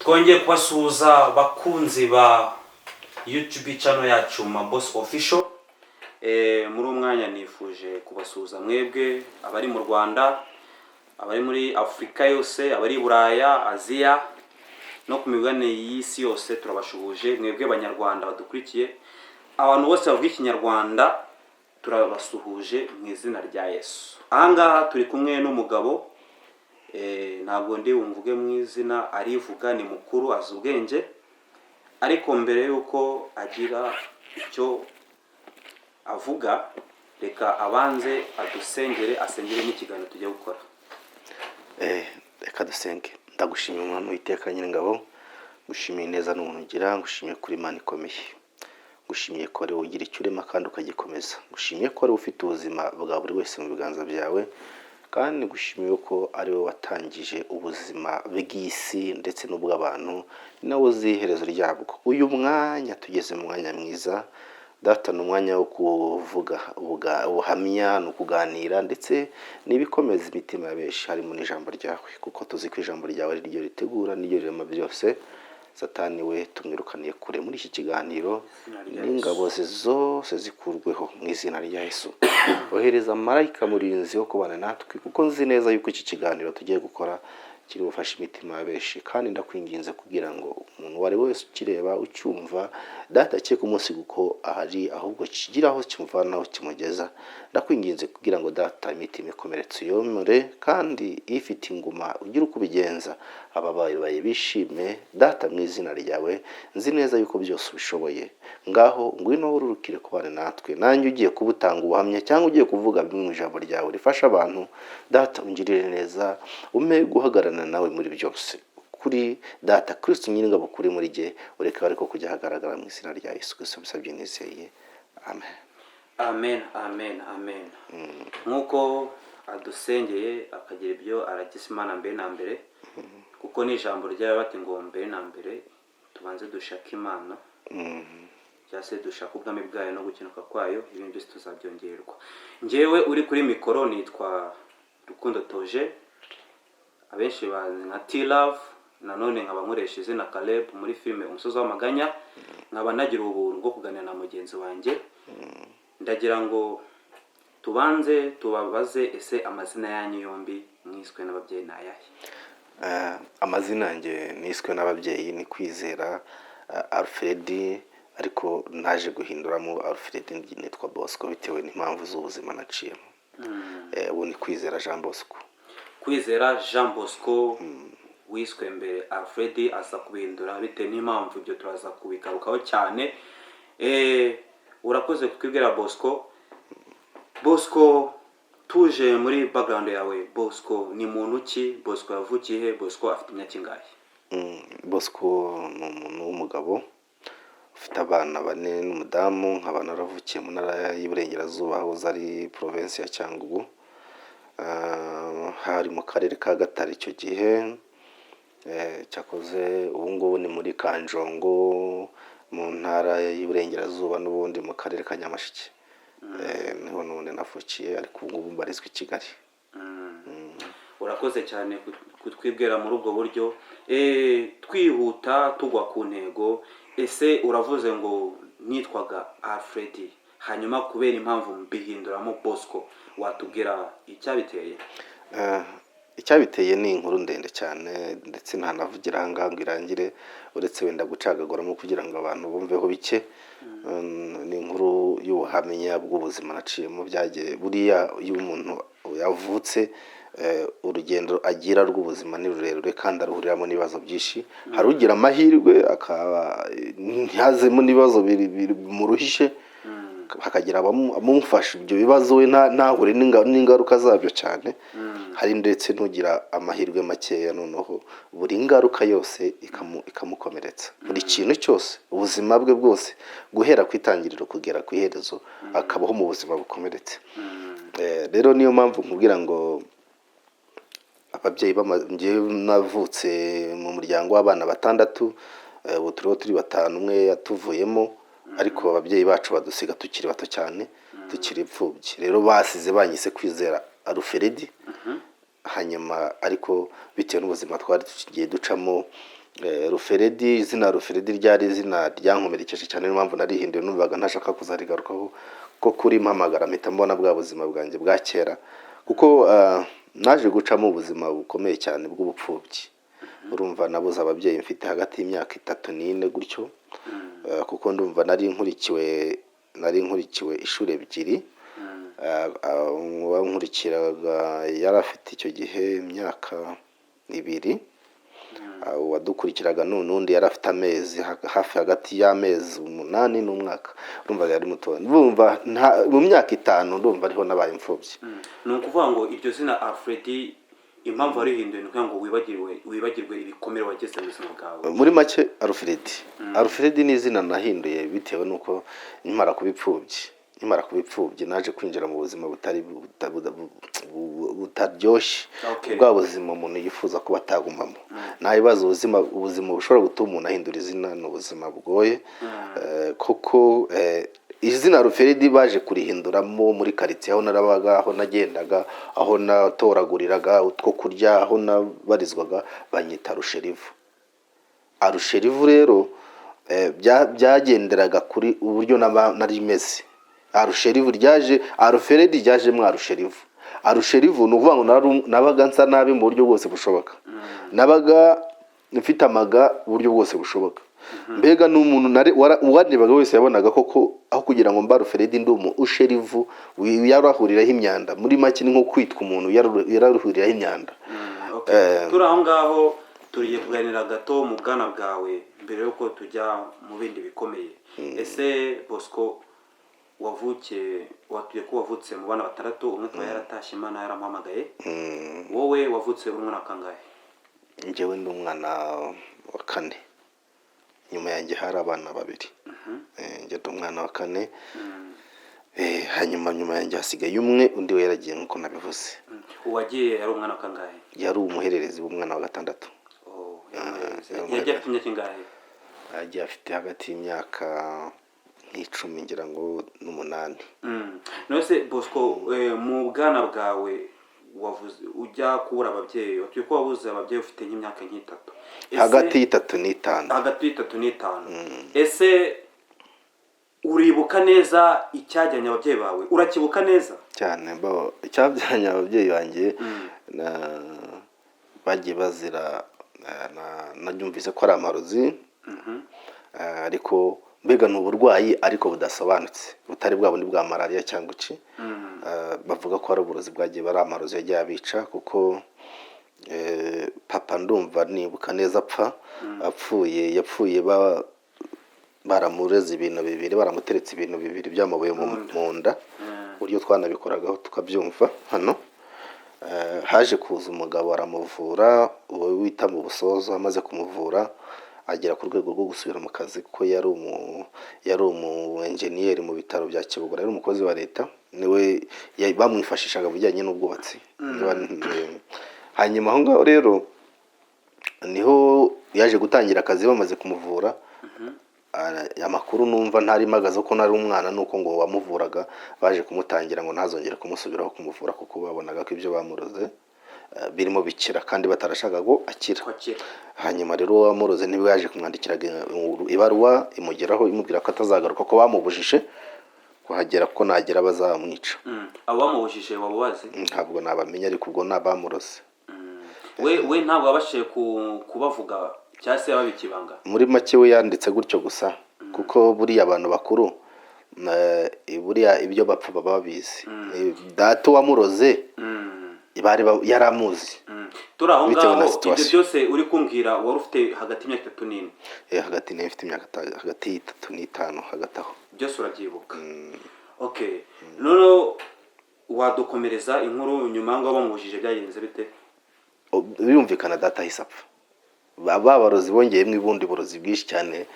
twongeye kubasuhuza bakunzi ba YouTube channel yacu Maboss Official. Muri umwanya nifuje kubasuhuza mwebwe abari mu Rwanda, abari muri Afrika yose, abari Buraya, Aziya no ku migabane y'isi yose. Turabashuhuje mwebwe abanyarwanda badukurikiye, abantu bose bavuga ikinyarwanda turabasuhuje mu izina rya Yesu. Ahangaha turi kumwe n'umugabo, ntabwo ndi umvuge mu izina, arivuga, ni mukuru, azi ubwenge, ariko mbere yuko agira icyo avuga, reka abanze adusengere, asengere n'ikiganiro tujya gukora. Reka dusenge. Ndagushimiye umwami w'iteka nyir'ingabo, ngushimiye neza n'umuntu ugira, ngushimiye kuri Imana ikomeye, ngushimiye ko ari wowe ugira icyo urema kandi ukagikomeza, ngushimiye ko ari wowe ufite ubuzima bwa buri wese mu biganza byawe, kandi ngushimiye ko ari wowe watangije ubuzima bw'isi ndetse n'ubw'abantu, nawe uzi iherezo ryabwo. Uyu mwanya tugeze mu mwanya mwiza data, ni umwanya wo kuvuga ubuhamya, no kuganira ndetse n'ibikomeza imitima ya benshi harimo n'ijambo ryawe, kuko tuzi ko ijambo ryawe ari ryo ritegura n'iryo rirema byose. Satani we tumwirukaniye kure muri iki kiganiro, n'ingabo ze zose zikurweho mu izina rya Yesu. Ohereza marayika murinzi wo kubana natwe, kuko nzi neza yuko iki kiganiro tugiye gukora kiri bufashe imitima ya benshi, kandi ndakwinginze kugira ngo umuntu wari wese ukireba ucyumva data cye ku munsi guko ahari, ahubwo kigiraho kimuvanaho kimugeza. Ndakwinginze kugira ngo data imitima ikomeretse uyomore, kandi ifite inguma ugira uko ubigenza, ababaye bishime data mu izina ryawe. Nzi neza yuko byose ubishoboye. Ngaho ngwino ururukire kubana natwe, nanjye ugiye kubutanga ubuhamya cyangwa ugiye kuvuga bimwe mu ijambo ryawe rifasha abantu. Data ungirire neza, ume guhagarana nawe muri byose. Kuri data Kristo nyir'ingabo kuri muri jye, ureke ariko kujya hagaragara mu izina rya Yesu Kristo bisabye nizeye. Amen. Amen, amen, amen. Nkuko adusengeye akagira ibyo aragize Imana mbere na mbere, kuko ni ijambo ryawe bati ngo mbere na mbere tubanze dushaka Imana, cyase dushaka ubwami bwayo no gukinuka kwayo, ibintu byose tuzabyongerwa. Njyewe uri kuri mikoro nitwa Rukundo Toje, abenshi bazi nka T-Love, nanone nkaba nkoresha izina Caleb muri filime Umusozi w'Amaganya, nkaba nagira ubuntu bwo kuganira na mugenzi wanjye. Ndagira ngo tubanze tubabaze, ese amazina yanyu yombi mwiswe n'ababyeyi ni ayahe? Amazina yanjye niswe n'ababyeyi ni Kwizera Alfred, ariko naje guhinduramo Alfred nitwa Bosco bitewe n'impamvu z'ubuzima naciyemo. Ubu ni Kwizera Jean Bosco. Kwizera Jean Bosco wiswe mbere Alfred, aza kubihindura bitewe n'impamvu, ibyo turaza kubigarukaho cyane. Urakoze kutwibwira Bosco. Bosco, tuje muri background yawe, Bosco ni muntu ki? Bosco yavukiye he? Bosco afite imyaka ingahe? Bosco ni umuntu w'umugabo ufite abana 4 n'umudamu, nkaba naravukiye mu ntara y'Iburengerazuba, aho zari province ya Cyangugu, hari mu karere ka Gatare icyo gihe. Cyakoze ubu ngubu ni muri Kanjongo mu ntara y'Iburengerazuba, n'ubundi mu karere ka Nyamasheke. Niho none navukiye, ariko ubu ngubu mbarizwa i Kigali. Urakoze cyane kutwibwira muri ubwo buryo. Twihuta tugwa ku ntego, ese uravuze ngo nitwaga Alfred, hanyuma kubera impamvu mbihinduramo Bosco, watubwira icyabiteye? Icyabiteye ni inkuru ndende cyane, ndetse ntanavugira ahangaha ngo irangire, uretse wenda gucagaguramo kugira ngo abantu bumveho bike. Ni inkuru y'ubuhamya bw'ubuzima naciyemo. Byagiye buriya iyo umuntu yavutse, urugendo agira rw'ubuzima ni rurerure kandi aruhuriramo n'ibibazo byinshi. Hari ugira amahirwe akaba ntihazemo n'ibibazo bimuruhishe, hakagira abamufasha ibyo bibazo we ntahure n'ingaruka zabyo cyane. Hari ndetse n'ugira amahirwe makeya, noneho buri ngaruka yose ikamukomeretsa. Buri kintu cyose, ubuzima bwe bwose guhera ku itangiriro kugera ku iherezo, akabaho mu buzima bukomeretse. Rero niyo mpamvu nkubwira ngo ababyeyi njyewe navutse mu muryango w'abana 6, ubu turi 5, umwe yatuvuyemo, ariko ababyeyi bacu badusiga tukiri bato cyane, tukiri imfubyi. Rero basize banyise Kwizera Alfred, hanyuma ariko bitewe n'ubuzima twari tugiye ducamo, Ruferedi, izina Ruferedi ryari izina ryankomerekeje cyane, niyo mpamvu narihinduye, numvaga ntashaka kuzarigarukaho ko kuri mpamagara mpita mbona bwa buzima bwanjye bwa kera, kuko naje gucamo ubuzima bukomeye cyane bw'ubupfubyi. Urumva nabuze ababyeyi mfite hagati y'imyaka 3 n'ine gutyo, kuko ndumva nari nkurikiwe ishuri ebyiri. Wankurikiraga yari afite icyo gihe imyaka 2, wadukurikiraga n'undi yari afite amezi hafi hagati y'amezi 8 n'umwaka. Urumva yari muto, ndumva mu myaka 5 ndumva ariho nabaye imfubyi. Ni ukuvuga ngo iryo zina Alfred impamvu arihinduye nuko ngo wibagirwe ibikomere wageze mu buzima bwawe. Muri make Alfred ni izina nahinduye bitewe nuko nkimara kubipfubyi naje kwinjira mu buzima butaryoshye, bwa buzima umuntu yifuza kuba atagumamo. Nabibaza ubuzima bushobora gutuma umuntu ahindura izina, n'ubuzima bugoye. Koko izina Ruferedi baje kurihinduramo muri quartier aho narabaga, aho nagendaga, aho natoraguriraga utwo kurya, aho nabarizwaga, banyita Rusherivu. Arusherivu rero byagenderaga kuri uburyo nari meze. Arusherivu ryaje, Aruferedi ryaje mu Arusherivu. Arusherivu ni ukuvuga ngo nabaga nsa nabi mu buryo bwose bushoboka, nabaga mfite amaga uburyo bwose bushoboka. Mbega n'umuntu uwarebaga wese yabonaga koko aho kugira ngo mba Ruferedi ndi Usherivu yarahuriraho imyanda. Muri make ni nko kwitwa umuntu yarahuriraho imyanda. Turi aho ngaho turiye kuganira gato mu bwana bwawe mbere yuko tujya mu bindi bikomeye. Ese Bosco watuye ko wavutse mu bana 6, umwe akaba yaratashye Imana yaramuhamagaye. Wowe wavutse umwana kangahe? Njyewe ndi umwana wa 4, nyuma yanjye hari abana 2. Njye ndi umwana wa 4. Hanyuma nyuma yanjye hasigaye umwe, undi we yaragiye nkuko nabivuze. Uwagiye yari umwana kangahe? Yari umuhererezi w'umwana wa 6. Yagiye afite imyaka ingahe? Yagiye afite hagati y'imyaka 10 ngira ngo n'8. Nose Bosco mu bwana bwawe wavuze ujya kubura ababyeyi, watuye ko wabuze ababyeyi ufite nk'imyaka 3. Hagati y'3 n'5. Hagati y'3 n'5. Ese uribuka neza icyajyanye ababyeyi bawe? Urakibuka neza cyane? Icyajyanye ababyeyi banjye bagiye bazira, nabyumvise ko ari amarozi. Ariko mbega n'uburwayi ariko budasobanutse, butari bwa bundi bwa malaria cyangwa iki. Bavuga ko ari uburozi bwagiye bari amarozi yagiye abica, kuko papa ndumva nibuka neza yapfuye baramureze ibintu 2, baramuteretse ibintu 2 byamabuye mu nda, uburyo twanabikoragaho tukabyumva hano. Haje kuza umugabo aramuvura, uwo wita mu Busozo. Amaze kumuvura agera ku rwego rwo gusubira mu kazi, kuko yari umu engineer mu bitaro bya Kibogora, yari umukozi wa leta. Niwe bamwifashishaga bijyanye n'ubwubatsi. Hanyuma aho ngaho rero niho yaje gutangira akazi. Bamaze kumuvura, amakuru numva ntari magaze ko nari umwana, nuko ngo wamuvuraga baje kumutangira ngo ntazongere kumusubiraho kumuvura, kuko babonaga ko ibyo bamuroze birimo bikira kandi batarashaka ngo akira. Hanyuma rero wamuroze niwe yaje kumwandikiraga ibaruwa imugeraho imubwira ko atazagaruka, ko bamubujije kuhagera, ko nagera bazamwica. Abo bamubujije wabubaze? Ntabwo nabamenya, ariko ubwo nabamuroze. We ntabwo wabashije kubavuga cyase babikibanga? Muri make we yanditse gutyo gusa, kuko buriya abantu bakuru buriya ibyo bapfa baba babizi. Data wamuroze yaramuzi. Turi aho ngaho ibyo byose uri kumbwira wari ufite hagati y'imyaka 3 n'ine? Hagati n'ifite imyaka hagati y'3 n'5 hagati aho. Byose urabyibuka? Okay. None wadukomereza inkuru nyuma ngo bamubujije byagenze bite? Birumvikana data hisapfa. Babarozi bongeyemo ibundi burozi bwinshi cyane.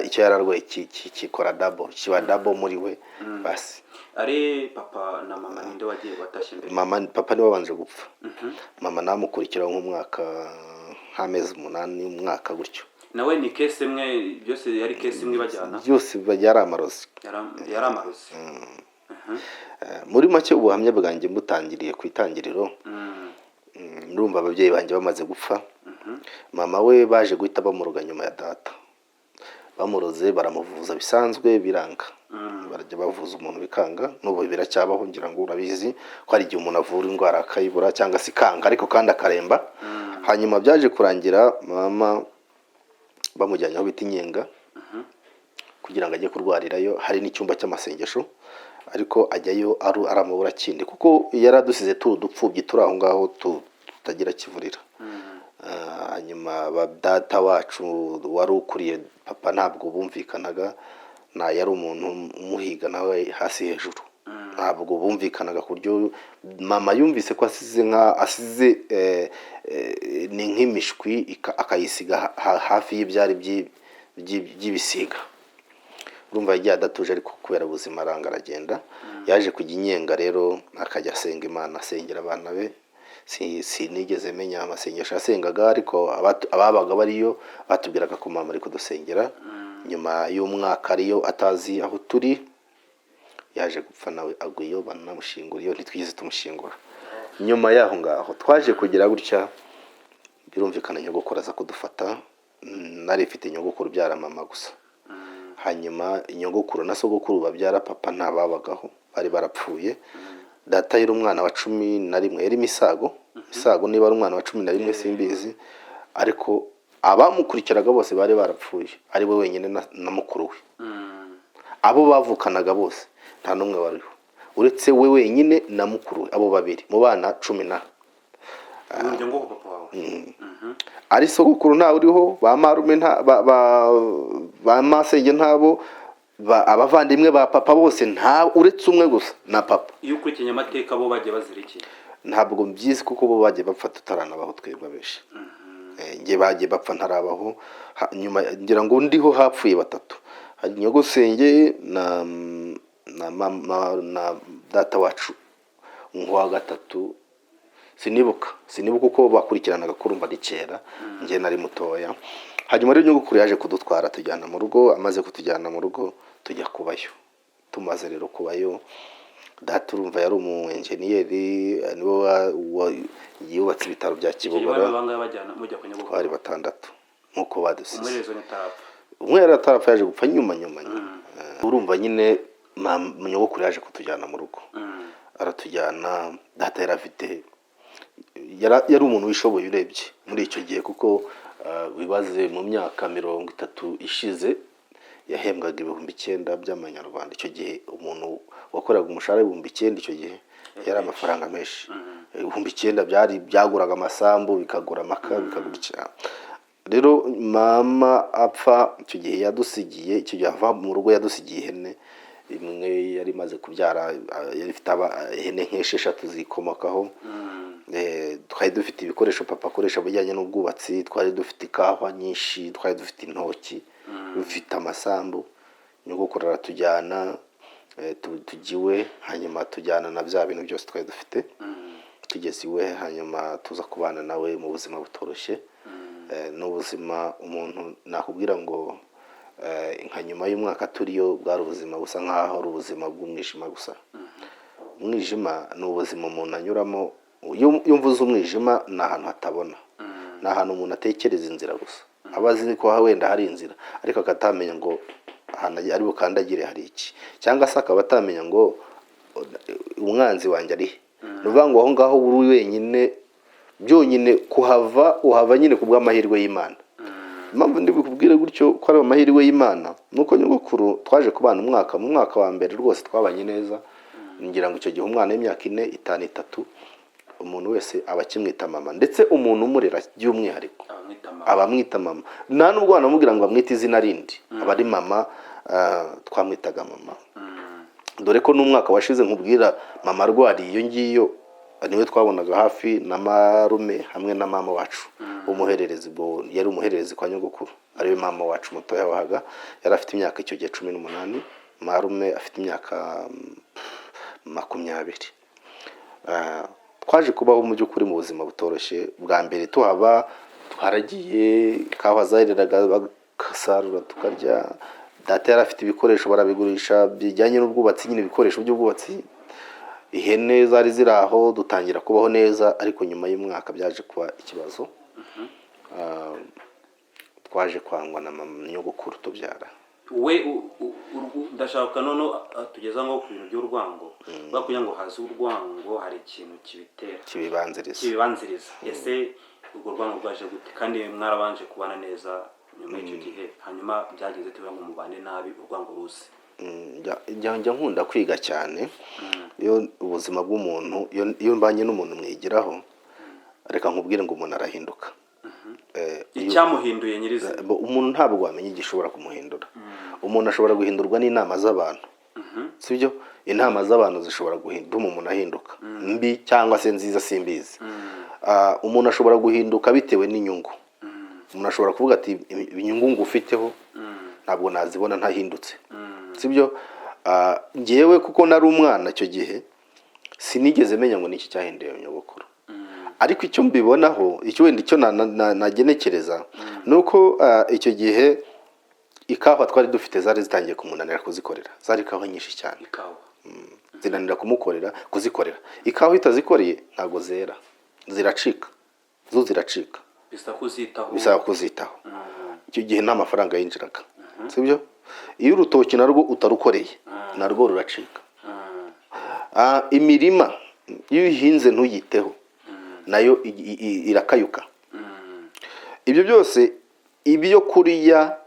Icyo yararwaye kikora double, kiba double muri we basi. Ari papa na mama ninde wagiye watashye mbere? Papa niwe wabanje gupfa. Mama namukurikira nk'umwaka nk'amezi 8 umwaka gutyo. Nawe ni case imwe, byose yari case imwe bajyana? Byose yari amarozi. Yari amarozi. Muri make ubuhamya bwanjye mbutangiriye ku itangiriro. Ndumva ababyeyi banjye bamaze gupfa. mama we baje guhita bamuroga nyuma ya data, bamuroze baramuvuza bisanzwe biranga, barajya bavuza umuntu bikanga, n'ubu biracyabaho ngira ngo urabizi ko hari igihe umuntu avura indwara akayibura cyangwa se ikanga ariko kandi akaremba. Hanyuma byaje kurangira mama bamujyanye aho bita Inyenga kugira ngo ajye kurwarirayo, hari n'icyumba cy'amasengesho ariko ajyayo aramubura kindi kuko yaradusize turi udupfubyi turi aho ngaho tutagira kivurira. Hanyuma data wacu wari ukuriye papa ntabwo bumvikanaga, yari umuntu umuhiga nawe hasi hejuru, ntabwo bumvikanaga ku buryo mama yumvise ko asize ni nk'imishwi akayisiga hafi y'ibyari by'ibisiga. Urumva yagiye adatuje ariko kubera ubuzima aranga aragenda, yaje kujya Inyenga rero akajya asenga Imana, asengera abana be. Sinigeze menya amasengesho asengaga ariko ababaga bariyo batubwiraga ko mama ari kudusengera. Nyuma y'umwaka ariyo atazi aho turi yaje gupfa nawe aguyeyo banamushingura, iyo ntitwigeze tumushingura. Nyuma yaho ngaho twaje kugira gutya birumvikana nyogokuru aza kudufata, nari mfite nyogokuru byara mama gusa. Hanyuma nyogokuru na sogokuru babyara papa ntababagaho, bari barapfuye. Data yari umwana wa 11 yari Misago niba ari umwana wa 11 simbizi, ariko abamukurikiraga bose bari barapfuye, ari we wenyine na mukuru we. Abo bavukanaga bose nta numwe wariho uretse we wenyine na mukuru we, abo babiri mu bana 10. Ari sogokuru nta uriho, ba marume ba masenge ntabo, abavandimwe ba papa bose nta uretse umwe gusa na papa. Iyo ukurikije amateka bo bagiye bazira iki? Ntabwo mbyizi kuko bo bagiye bapfa tutaranabaho twebwe benshi. Nge bagiye bapfa ntarabaho. Nyuma ngira ngo ndiho hapfuye 3, hari nyogosenge na mama na data wacu wa 3 sinibuka uko bakurikiranaga kurumva dikera, nge nari mutoya. Hanyuma rero nyogokuru yaje kudutwara tujyana mu rugo, amaze kutujyana mu rugo tujya kubayo. Tumaze rero kubayo, data urumva yari umu enjeniyeri, niwe yubatse ibitaro bya Kibogora. Bari 6 nkuko badusize. Umwe yari atarapfa yaje gupfa nyuma. Urumva nyine nyogokuru yaje kutujyana mu rugo, aratujyana. Data yari umuntu wishoboye urebye muri icyo gihe kuko bibaze mu myaka 30 ishize yahembwaga 9,000 by'amanyarwanda. Icyo gihe umuntu wakoraga umushahara 9,000 icyo gihe yari amafaranga menshi. 9,000 byaguraga amasambu, bikagura amaka, bikagurikira. Rero mama apfa icyo gihe yadusigiye, icyo gihe ava mu rugo yadusigiye ihene imwe yari maze kubyara, yari ifite ihene nk'esheshatu zikomokaho. Twari dufite ibikoresho papa akoresha bijyanye n'ubwubatsi, twari dufite ikawa nyinshi, twari dufite intoki, dufite amasambu. Nyogokuru aratujyana tugiwe, hanyuma tujyana na bya bintu byose twari dufite, tugeze iwe. Hanyuma tuza kubana nawe mu buzima butoroshye. N'ubuzima umuntu nakubwira ngo nka nyuma y'umwaka turiyo bwari ubuzima busa nkaho ari ubuzima bw'umwijima gusa. Umwijima ni ubuzima umuntu anyuramo. Iyo mvuze umwijima ni ahantu hatabona, ni ahantu umuntu atekereza inzira gusa, abazi ko wenda hari inzira ariko akatamenya ngo ahantu ari bukandagire hari iki, cyangwa se akaba atamenya ngo umwanzi wanjye ari he. Nuvuga ngo aho ngaho uri wenyine byonyine uhava nyine kubw'amahirwe y'Imana. Impamvu ndi bikubwire gutyo ko ari amahirwe y'Imana nuko nyogokuru twaje kubana mu mwaka wa mbere rwose twabanye neza. Ngira ngo icyo gihe umwana w'imyaka 4, 5, 3 umuntu wese abakimwita mama, ndetse umuntu umurera by'umwihariko abamwita mama. Nta nubwo banamubwira ngo amwite izina rindi, abari mama. Twamwitaga mama. Dore ko n'umwaka washize nkubwira mama arwariye iyo ngiyo niwe twabonaga hafi na marume hamwe na mama wacu umuhererezi. Yari umuhererezi kwa nyogokuru, ariwe mama wacu mutoya wahaga. Yari afite imyaka icyo gihe 18, marume afite imyaka 20. Twaje kubaho mu by'ukuri mu buzima butoroshye. Bwa mbere tuhaba twaragiye, kawa zariraga bagasarura tukarya. Data yari afite ibikoresho barabigurisha bijyanye n'ubwubatsi, nyine ibikoresho by'ubwubatsi. Ihene zari ziraho dutangira kubaho neza, ariko nyuma y'umwaka byaje kuba ikibazo. twaje kwangwa na nyogokuru tubyara. we ndashaka none tugeza ngo ku bintu by'urwango bakugira ngo haze urwango hari ikintu kibitera kibibanziriza ese urwo rwango rwaje gute kandi mwarabanje kubana neza nyuma y'icyo gihe hanyuma byagize tuba ngo mubane nabi urwango ruze? njya nkunda kwiga cyane iyo ubuzima bw'umuntu iyo mbanye n'umuntu mwigiraho reka nkubwire ngo umuntu arahinduka. Icyamuhinduye nyiriza umuntu ntabwo wamenya igishobora kumuhindura. Umuntu ashobora guhindurwa n'inama z'abantu, sibyo? Inama z'abantu zishobora guhindura umuntu ahinduka mbi cyangwa se nziza simbizi. Umuntu ashobora guhinduka bitewe n'inyungu. Umuntu ashobora kuvuga ati inyungu ngufiteho ntabwo nazibona ntahindutse, sibyo? Ngewe kuko nari umwana icyo gihe sinigeze menya ngo niki cyahinduye nyogokuru, ariko icyo mbibonaho icyo wenda icyo nagenekereza nuko icyo gihe ikawa twari dufite zari zitangiye kumunanira kuzikorera, zari ikawa nyinshi cyane, zinanira kuzikorera. Ikawa itazikoreye ntago zera, ziracika, zo ziracika, bisaba kuzitaho. Icyo gihe nta mafaranga yinjiraga, sibyo? Iyo urutoki narwo utarukoreye narwo ruracika. Imirima iyo uhinze ntuyiteho nayo irakayuka. Ibyo byose ibyo kuriya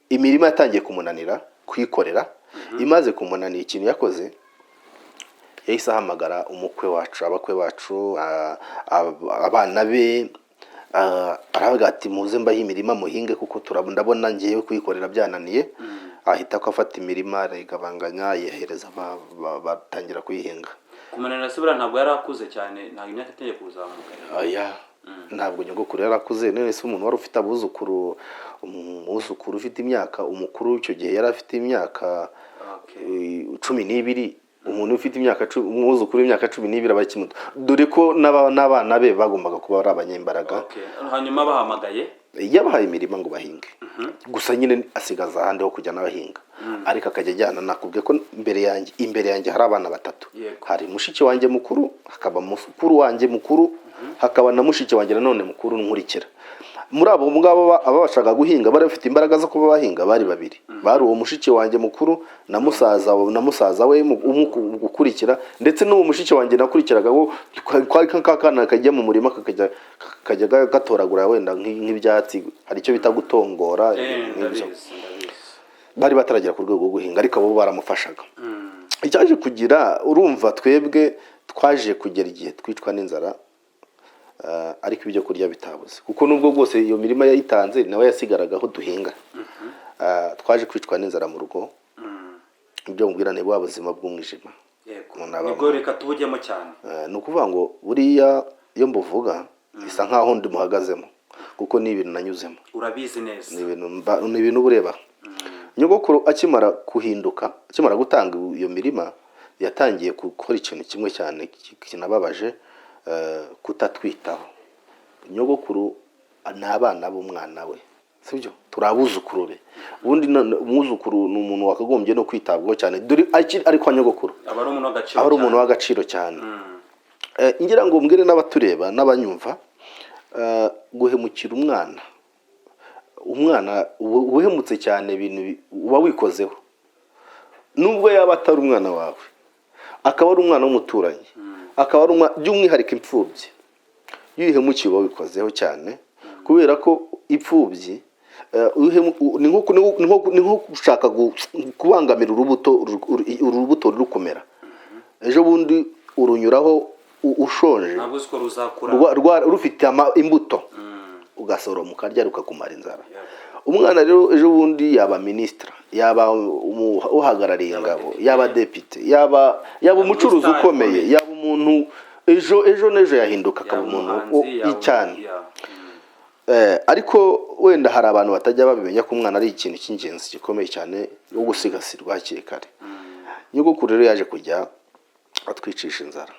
imirima yatangiye kumunanira kwikorera, imaze kumunanira ikintu yakoze yahise ahamagara umukwe wacu, abakwe bacu, abana be, aravuga ati muze mbaho imirima muhinge kuko ndabona ngiye kuyikorera byananiye. Ahita ko afata imirima arayigabanganya yehereza batangira kuyihinga. Kumunanira sibura ntabwo yarakuze cyane, ntabwo imyaka itegeye kuzamuka. Ntabwo nyogokuru yarakuze, none se umuntu wari ufite abuzukuru, umuzukuru ufite imyaka, umukuru icyo gihe yari afite imyaka 12, umuntu ufite imyaka umuzukuru w'imyaka 12 abakimuto, dore ko n'abana be bagombaga kuba ari abanyembaraga. Hanyuma bahamagaye yabahaye imirima ngo bahinge, gusa nyine asigaza ahandi ho kujya n'abahinga, ariko akajya ajyana. Nakubwiye ko imbere yanjye hari abana 3, hari mushiki wanjye mukuru, hakaba mukuru wanjye mukuru, hakaba na mushiki wanjye nanone mukuru nkurikira. Muri abo ngabo ababashaga guhinga bari bafite imbaraga zo kuba bahinga bari 2, bari uwo mushiki wanjye mukuru na musaza we gukurikira, ndetse n'uwo mushiki wanjye nakurikiraga ngo kwari kakana kajya mu murima kajya gatoragura wenda nk'ibyatsi, hari icyo bita gutongora. Bari bataragera ku rwego rwo guhinga, ariko abo baramufashaga. Icyaje kugira, urumva twebwe twaje kugera igihe twicwa n'inzara, ariko ibyo kurya bitabuze, kuko nubwo bwose iyo mirima yayitanze nawe yasigaragaho duhinga. Twaje kwicwa n'inzara mu rugo. Ibyo mbwirane bwa buzima bw'umwijima. Nibwo reka tubujyemo cyane. Ni ukuvuga ngo buriya iyo mbuvuga bisa nkaho ndi muhagazemo, kuko ni ibintu nanyuzemo. Urabizi neza. Ni ibintu bureba. Nyogokuru akimara kuhinduka, akimara gutanga iyo mirima, yatangiye gukora ikintu kimwe cyane kinababaje, kutatwitaho. Nyogokuru n'abana b'umwana we, sibyo? Turabuzukuru be. Ubundi umwuzukuru ni umuntu wakagombye no kwitabwaho cyane, dore ari kwa nyogokuru aba ari umuntu w'agaciro cyane. Ngira ngo mbwire n'abatureba n'abanyumva, guhemukira umwana uhemutse cyane, ibintu uba wikozeho, nubwo yaba atari umwana wawe, akaba ari umwana w'umuturanyi, akaba ari by'umwihariko imfubyi, yihemukiye uba wikozeho cyane, kubera ko imfubyi ni nko gushaka kubangamira urubuto rukomera. Ejo bundi urunyuraho ushonje, rufite imbuto, ugasoroma ukarya rukakumara inzara. Umwana rero ejo bundi yaba minisitiri, yaba uhagarariye ingabo, yaba depite, yaba umucuruzi ukomeye, yaba umuntu ejo n'ejo yahinduka akaba umuntu cyane. Ariko wenda hari abantu batajya babimenya ko umwana ari ikintu cy'ingenzi gikomeye cyane wo gusigasirwa hakiri kare. Nyogokuru rero yaje kujya atwicisha inzara,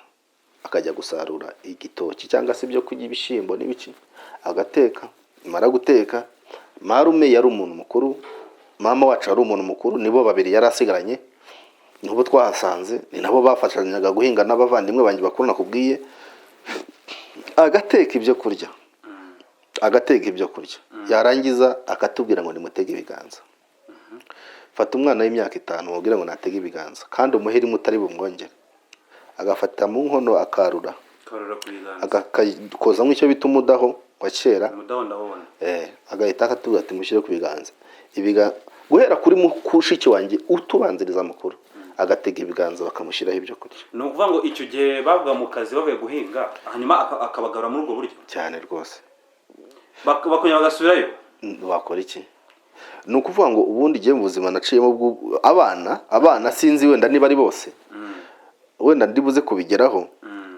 akajya gusarura igitoki cyangwa se ibyo kurya, ibishyimbo n'ibiki, agateka. Mara guteka, marume yari umuntu mukuru, mama wacu ari umuntu mukuru, nibo babiri yari asigaranye, nibo twahasanze, ni nabo bafashanyaga guhinga n'abavandimwe banjye bakuru nakubwiye. Agateka ibyo kurya, agatega ibyo kurya, yarangiza akatubwira ngo nimutege ibiganza. Fata umwana w'imyaka 5 mubwira ngo natege ibiganza kandi umuheri mutari bumwongere, agafata mu nkono akarura agakoza nk'icyo bita umudaho wa kera, agahita akatubwira ati mushyire ku biganza. Guhera kuri mushiki wanjye utubanziriza mukuru, agatega ibiganza bakamushyiraho ibyo kurya. Ni ukuvuga ngo icyo gihe bavuga mu kazi bavuye guhinga hanyuma akabagarura muri ubwo buryo cyane rwose, bakongera bagasubirayo. Wakora iki? Ni ukuvuga ngo ubundi igihe mu buzima naciyemo abana sinzi wenda niba ari bose, wenda ndibuze kubigeraho,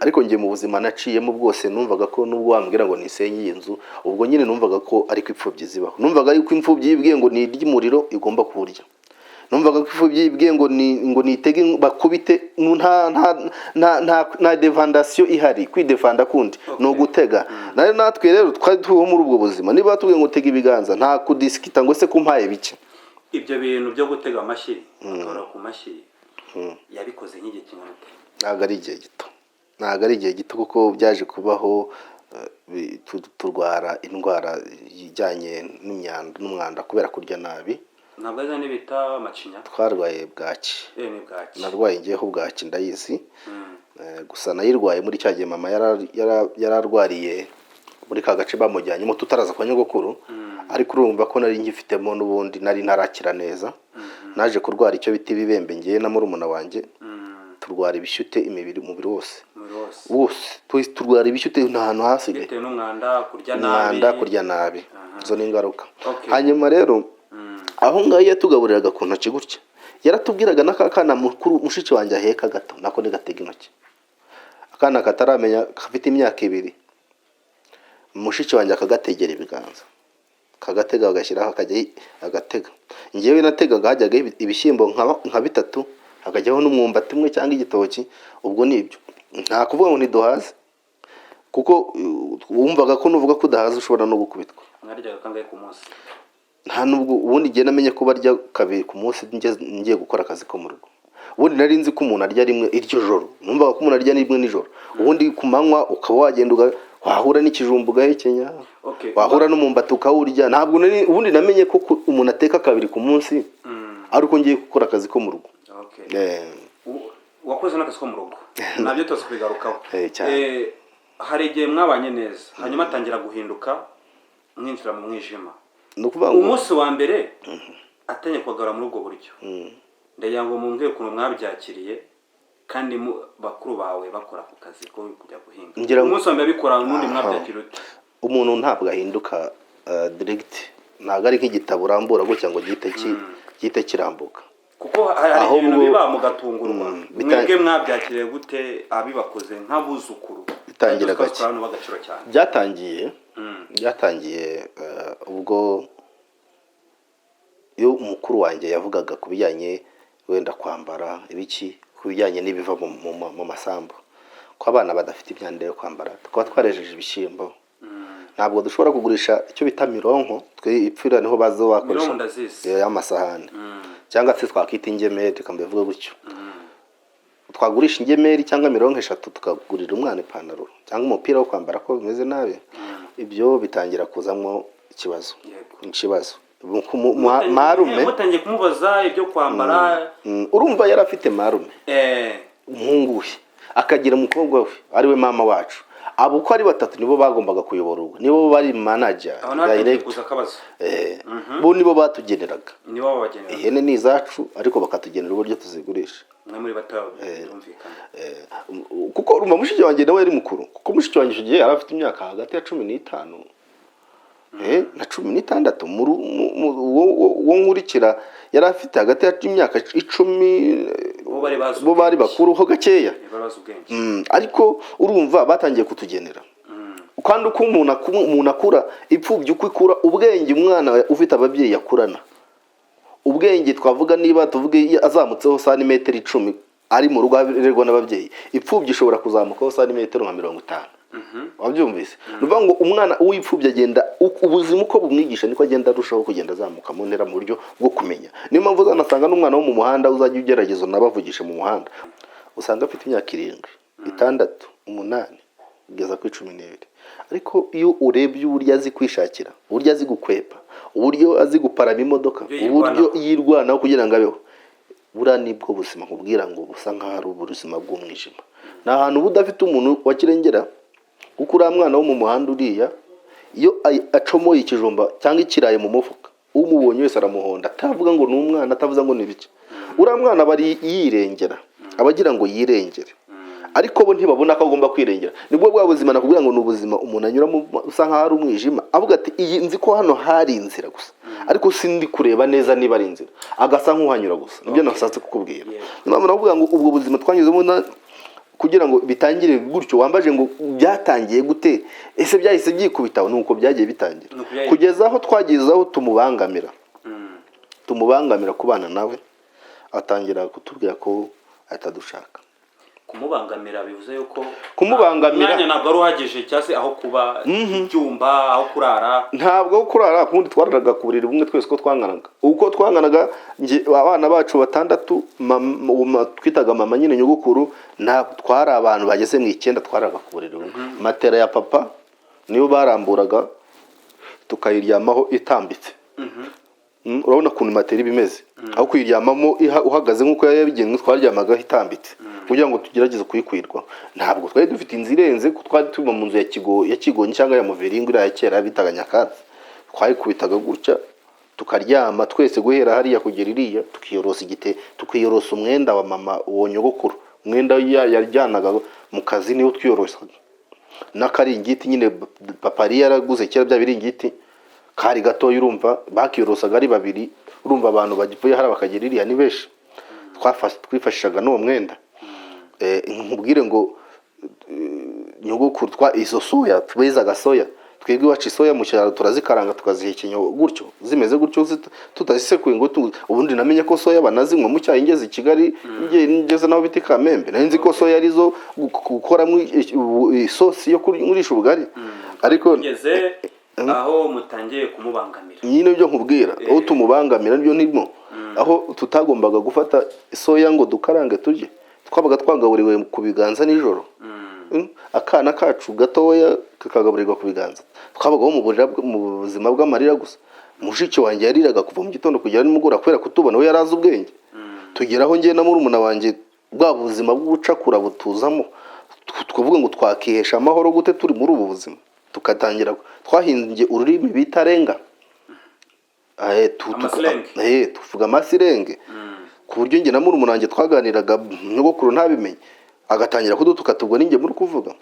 ariko ngiye mu buzima naciyemo bwose numvaga ko nubwo wambwira ngo nisenye iyi nzu, ubwo nyine numvaga ko ariko ipfubyi zibaho. Numvaga yuko imfubyi yibwiye ngo ni iry'umuriro igomba kuburya. Numvaga ko imfubyi yibwiye ngo nitege bakubite, nta devandation ihari. Kwidefanda kundi no gutega. Natwe rero twari tuho muri ubwo buzima, niba batubwiye ngo tega ibiganza nta kudiskita ngo se kumpaye bike. Ibyo bintu byo gutega amashyi akora ku mashyi yabikoze nk'igihe kingana gute? Ntabwo ari igihe gito kuko byaje kubaho turwara indwara ijyanye n'umwanda kubera kurya nabi. Ntabwo aza n'ibita macinya. Twarwaye bwaki. Ni bwaki. Narwaye ngeho bwaki ndayizi. Gusa nayirwaye muri cyagiye mama yararwariye muri ka gace bamujyanyemo tutaraza kwa nyogokuru, ariko urumva ko nari ngifitemo n'ubundi nari narakira neza. Naje kurwara icyo biti bibembe ngiye na murumuna wanjye, turwara ibishyute umubiri wose turwara ibishyute n'ahantu hasigaye bitewe n'umwanda kurya nabi. Zo ni ingaruka. Hanyuma rero aho ngaho yatugaburiraga ku ntoki gutya, yaratubwiraga n'akana mukuru mushiki wanjye aheka gato nako ni gatega intoki, akana kataramenya gafite imyaka 2, mushiki wanjye akagategera ibiganza, kagatega bagashyiraho akajya agatega. Ngewe nategaga hajyaga ibishyimbo nka 3, hakajyaho n'umwumbati umwe cyangwa igitoki. Ubwo nibyo nta kuvuga ngo ntiduhaze, kuko wumvaga ko nuvuga ko udahaze ushobora no gukubitwa. Mwaryaga kangahe ku munsi? Nta nubwo ubundi gihe namenye ko barya 2 ku munsi ngiye gukora akazi ko mu rugo. Ubundi nari nzi ko umuntu arya rimwe iryo joro, numvaga ko umuntu arya rimwe nijoro. Ubundi ku manywa ukaba wagenda wahura n'ikijumbu gahekenya, wahura n'umumbati ukawurya. Ntabwo ubundi namenye ko umuntu ateka 2 ku munsi ariko ngiye gukora akazi ko mu rugo. Wakoze n'akazi ko mu rugo nabyo tose kwigarukaho. Hari igihe mwabanye neza hanyuma atangira guhinduka mwinjira mu mwijima. Umunsi wa mbere atanye kwagara muri ubwo buryo, ndagira ngo mumbwire ukuntu mwabyakiriye kandi bakuru bawe bakora ku kazi ko kujya guhinga. Umunsi wa mbere bikora n'undi mwabyakiriye. Umuntu ntabwo ahinduka direct, ntabwo ari nk'igitabo urambura gutya ngo gihite kirambuka, kuko hari ibintu biba mu gatungurwa. Mwebwe mwabyakiriye gute abibakoze nk'abuzukuru? Bitangira gake. Byatangiye ubwo iyo umukuru wanjye yavugaga ku bijyanye wenda kwambara ibiki, ku bijyanye n'ibiva mu masambu, ko abana badafite imyanda yo kwambara, tukaba twarejeje ibishyimbo. Ntabwo dushobora kugurisha icyo bita mironko, twipfira niho bazo bakoresha y'amasahani, cyangwa se twakita ingemeri kambivuga gutyo. Twagurisha ingemeri cyangwa mironko 3 tukagurira umwana ipantaro cyangwa umupira wo kwambara ko bimeze nabi. Ibyo bitangira kuzamwo ikibazo. Marume mutangiye kumubaza ibyo kwambara. Urumva yarafite marume, umuhungu we akagira umukobwa we ari we mama wacu. Abo ko ari 3 nibo bagombaga kuyobora urugo, nibo bari manager direct. Bo nibo batugeneraga, nibo babagenera. Ihene ni izacu ariko bakatugenera uburyo tuzigurisha. Muri batawe birumvikana. Kuko urumva mushiki wanjye nawe yari mukuru, kuko mushiki wanjye igihe yari afite imyaka hagati ya 15 na 16. Wo nkurikira yari afite hagati y'imyaka 10. Bo bari bakuru ho gakeya. Ariko urumva batangiye kutugenera. Kandi uko umuntu akura, ipfubye uko ikura, ubwenge umwana ufite ababyeyi yakurana. Ubwenge twavuga niba tuvuge azamutseho santimetero 10 ari mu rugo arerwa n'ababyeyi, ipfubye ishobora kuzamukaho santimetero nka 50. Wabyumvise? Nuvuga ngo umwana w'ipfubye agenda ubuzima uko bumwigisha niko agenda arushaho kugenda azamuka mu ntera mu buryo bwo kumenya. Niyo mpamvu uzanasanga n'umwana wo mu muhanda uzajya ugerageza nabavugisha mu muhanda, usanga afite imyaka 7, 6, 8 kugeza ku 12. ariko iyo urebye uburyo azi kwishakira, uburyo azi gukwepa, uburyo azi guparama imodoka, uburyo yirwanaho kugira ngo abeho, buriya nibwo buzima nkubwira ngo busa nk'aho ari ubuzima bw'umwijima. Ni ahantu uba udafite umuntu wa kirengera, kuko uriya mwana wo mu muhanda uriya iyo acomoye ikijumba cyangwa ikirayi mu mufuka, umubonye wese aramuhonda, atavuga ngo ni umwana, atavuga ngo ni bike. Uriya mwana aba yirengera, abagira ngo yirengere, ariko bo ntibabona ko agomba kwirengera. Nibwo bwa buzima nakubwira ngo ni ubuzima umuntu anyuramo usa nk'aho ari umwijima, avuga ati iyi nzi ko hano hari inzira gusa, ariko sindi kureba neza niba ari inzira, agasa nk'uhanyura gusa. Nibyo nashatse kukubwira. None navuga ngo ubwo buzima twanyuzemo kugira ngo bitangire gutyo, wambaje ngo byatangiye gute, ese byahise byikubitaho? Nuko byagiye bitangira kugeza aho twagezaho tumubangamira kubana nawe, atangira kutubwira ko atadushaka. Kumubangamira bivuze yuko kumubangamira ntabwo ari uhagije cyase aho kuba icyumba, aho kurara. Ntabwo aho kurara, kundi twararaga ku buriri bumwe twese ko twanganaga. Uko twanganaga abana bacu 6 twitaga mama nyine nyogokuru, twari abantu bageze mu 9 twararaga ku buriri bumwe. Matera ya papa niyo baramburaga tukayiryamaho itambitse. Urabona kuntu matera ibimeze, aho kuyiryamamo uhagaze nkuko yabigenwe, twaryamaga itambitse kugira ngo tugerageze kuyikwirwa. Ntabwo twari dufite inzira irenze, ko twari tuba mu nzu ya Kigonyi cyangwa ya Muviringo iriya kera bitaga Nyakatsi. Twayikubitaga gutya tukaryama twese guhera hariya kugera iriya, tukiyorosa umwenda wa mama uwo nyogokuru, umwenda yaryanaga mu kazi niwo twiyorosaga, n'akaringiti nyine papa yari yaraguze kera, bya biringiti kari gato, urumva bakiyorosaga ari 2, urumva abantu bagiye hari bakagera iriya ni benshi, twifashishaga n'uwo mwenda. Nkubwire ngo nyogokuru izo soya tubezaga soya, twebwe iwacu isoya mu cyaro turazikaranga tukazihekenya gutyo, zimeze gutyo tutazisekuye ngo ubundi namenye ko soya banazinywa mu cyayi ngeze i Kigali, ngeze naho biti Kamembe, nari nzi ko soya arizo gukoramo isosi yo kurisha ubugari. Ariko ngeze aho mutangiye kumubangamira, nyine byo nkubwira, aho tumubangamira nibyo nimo, aho tutagombaga gufata soya ngo dukarange turye, twabaga twagaburiwe ku biganza nijoro. Akana kacu gatoya kakagaburirwa ku biganza, twabagaho mu buzima bw'amarira gusa. Mushiki wanjye yariraga kuva mu gitondo kugera nimugura kubera kutubona we yarazi ubwenge. Tugeraho ngiye na murumuna wanjye bwa buzima bw'ubucakura butuzamo, twavuga ngo twakihesha amahoro gute turi muri ubu buzima. Tukatangira twahinze ururimi bita renga, tuvuga amasirenge, ku buryo nge na murumuna wanjye twaganiraga nyogokuru ntabimenye, agatangira kudutuka tubwo ninjye muri kuvuga,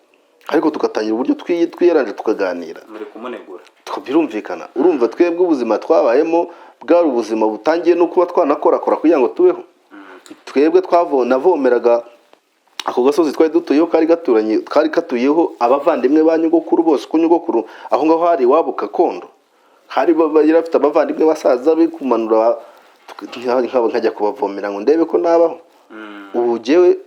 ariko tugatangira uburyo twiyaranje tukaganira, muri kumunegura. Birumvikana. Urumva twebwe ubuzima twabayemo bwari ubuzima butangiye no kuba twanakorakora kugira ngo tubeho. Twebwe navomeraga ako gasozi twari dutuyeho, kari katuyeho abavandimwe ba nyogokuru bose, ko nyogokuru aho ngaho hari iwabo Kakondo, hari yarafite abavandimwe basaza be kumanura, nkajya kubavomera ngo ndebe ko nabaho. Ubu jewe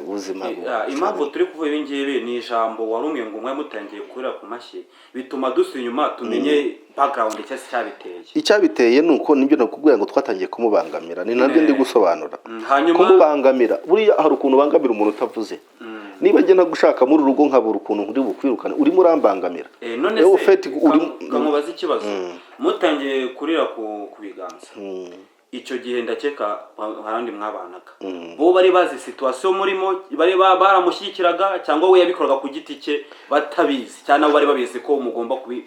ubuzima impamvu turi kuvuga ibi ngibi ni ijambo warumye ngo umwe mutangiye kurira ku mashyi, bituma dusuye inyuma tumenye background cyabiteye. Icyabiteye nuko nibyo nakubwira ngo twatangiye kumubangamira, ni nabyo ndi gusobanura. Kumubangamira buriya hari ukuntu bangamira umuntu utavuze. Niba njye nagushaka muri urugo nkabura ukuntu uri bukwirukane, urimo urambangamira. None se kamubaza ikibazo, mutangiye kurira ku biganza, icyo gihe ndakeka harandi mwabanaga, bo bari bazi situation murimo, bari baramushyikiraga cyangwa we yabikoraga ku giti cye batabizi, cyane abo bari babizi ko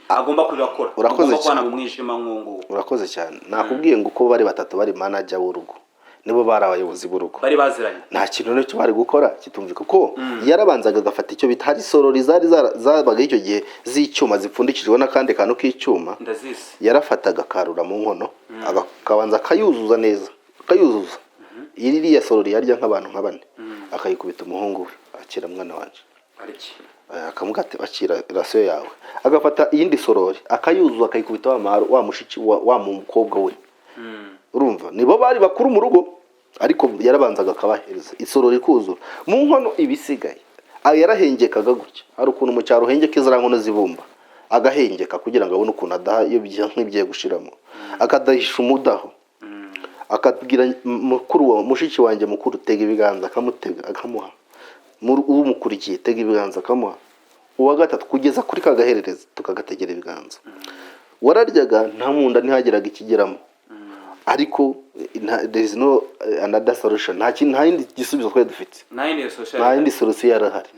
agomba kubikora. Urakoze cyane mu mwijima nkungu. Urakoze cyane. Nakubwiye ngo uko bari 3 bari manager w'urugo, nibo bari abayobozi b'urugo, bari baziranye, nta kintu n'icyo bari gukora kitumvika ko yarabanzaga agafata icyo bitari sorori zabaga icyo gihe z'icyuma zipfundikijwe n'akandi kantu k'icyuma, yarafataga karura mu nkono, akabanza akayuzuza neza, akayuzuza iriya sorori yarya nk'abantu nka 4, akayikubita umuhungu we, akira mwana wanje akamugate bakira rasiyo yawe, agafata iyindi sorori akayuzuza akayikubita wa mushiki wa mukobwa we. Urumva nibo bari bakuru mu rugo, ariko yarabanzaga akabahereza isorori kuzura mu nkono ibisigaye. Yarahengekaga gutya, hari ukuntu mu cyaro hengeka izara nkono zibumba, agahengeka kugira ngo abone ukuntu adaha iyo nk'ibyiye gushiramo, akadahisha umudaho, akabwira mukuru wa mushiki wanjye mukuru tega ibiganza, akamutega akamuha, umukurikiye tega ibiganza akamuha, uwa gatatu kugeza kuri kagaherereza tukagategera ibiganza. Wararyaga nta munda ntihageraga ikigeramo, ariko there is no another solution. Nta yindi gisubizo twari dufite, nta yindi solution yarahari,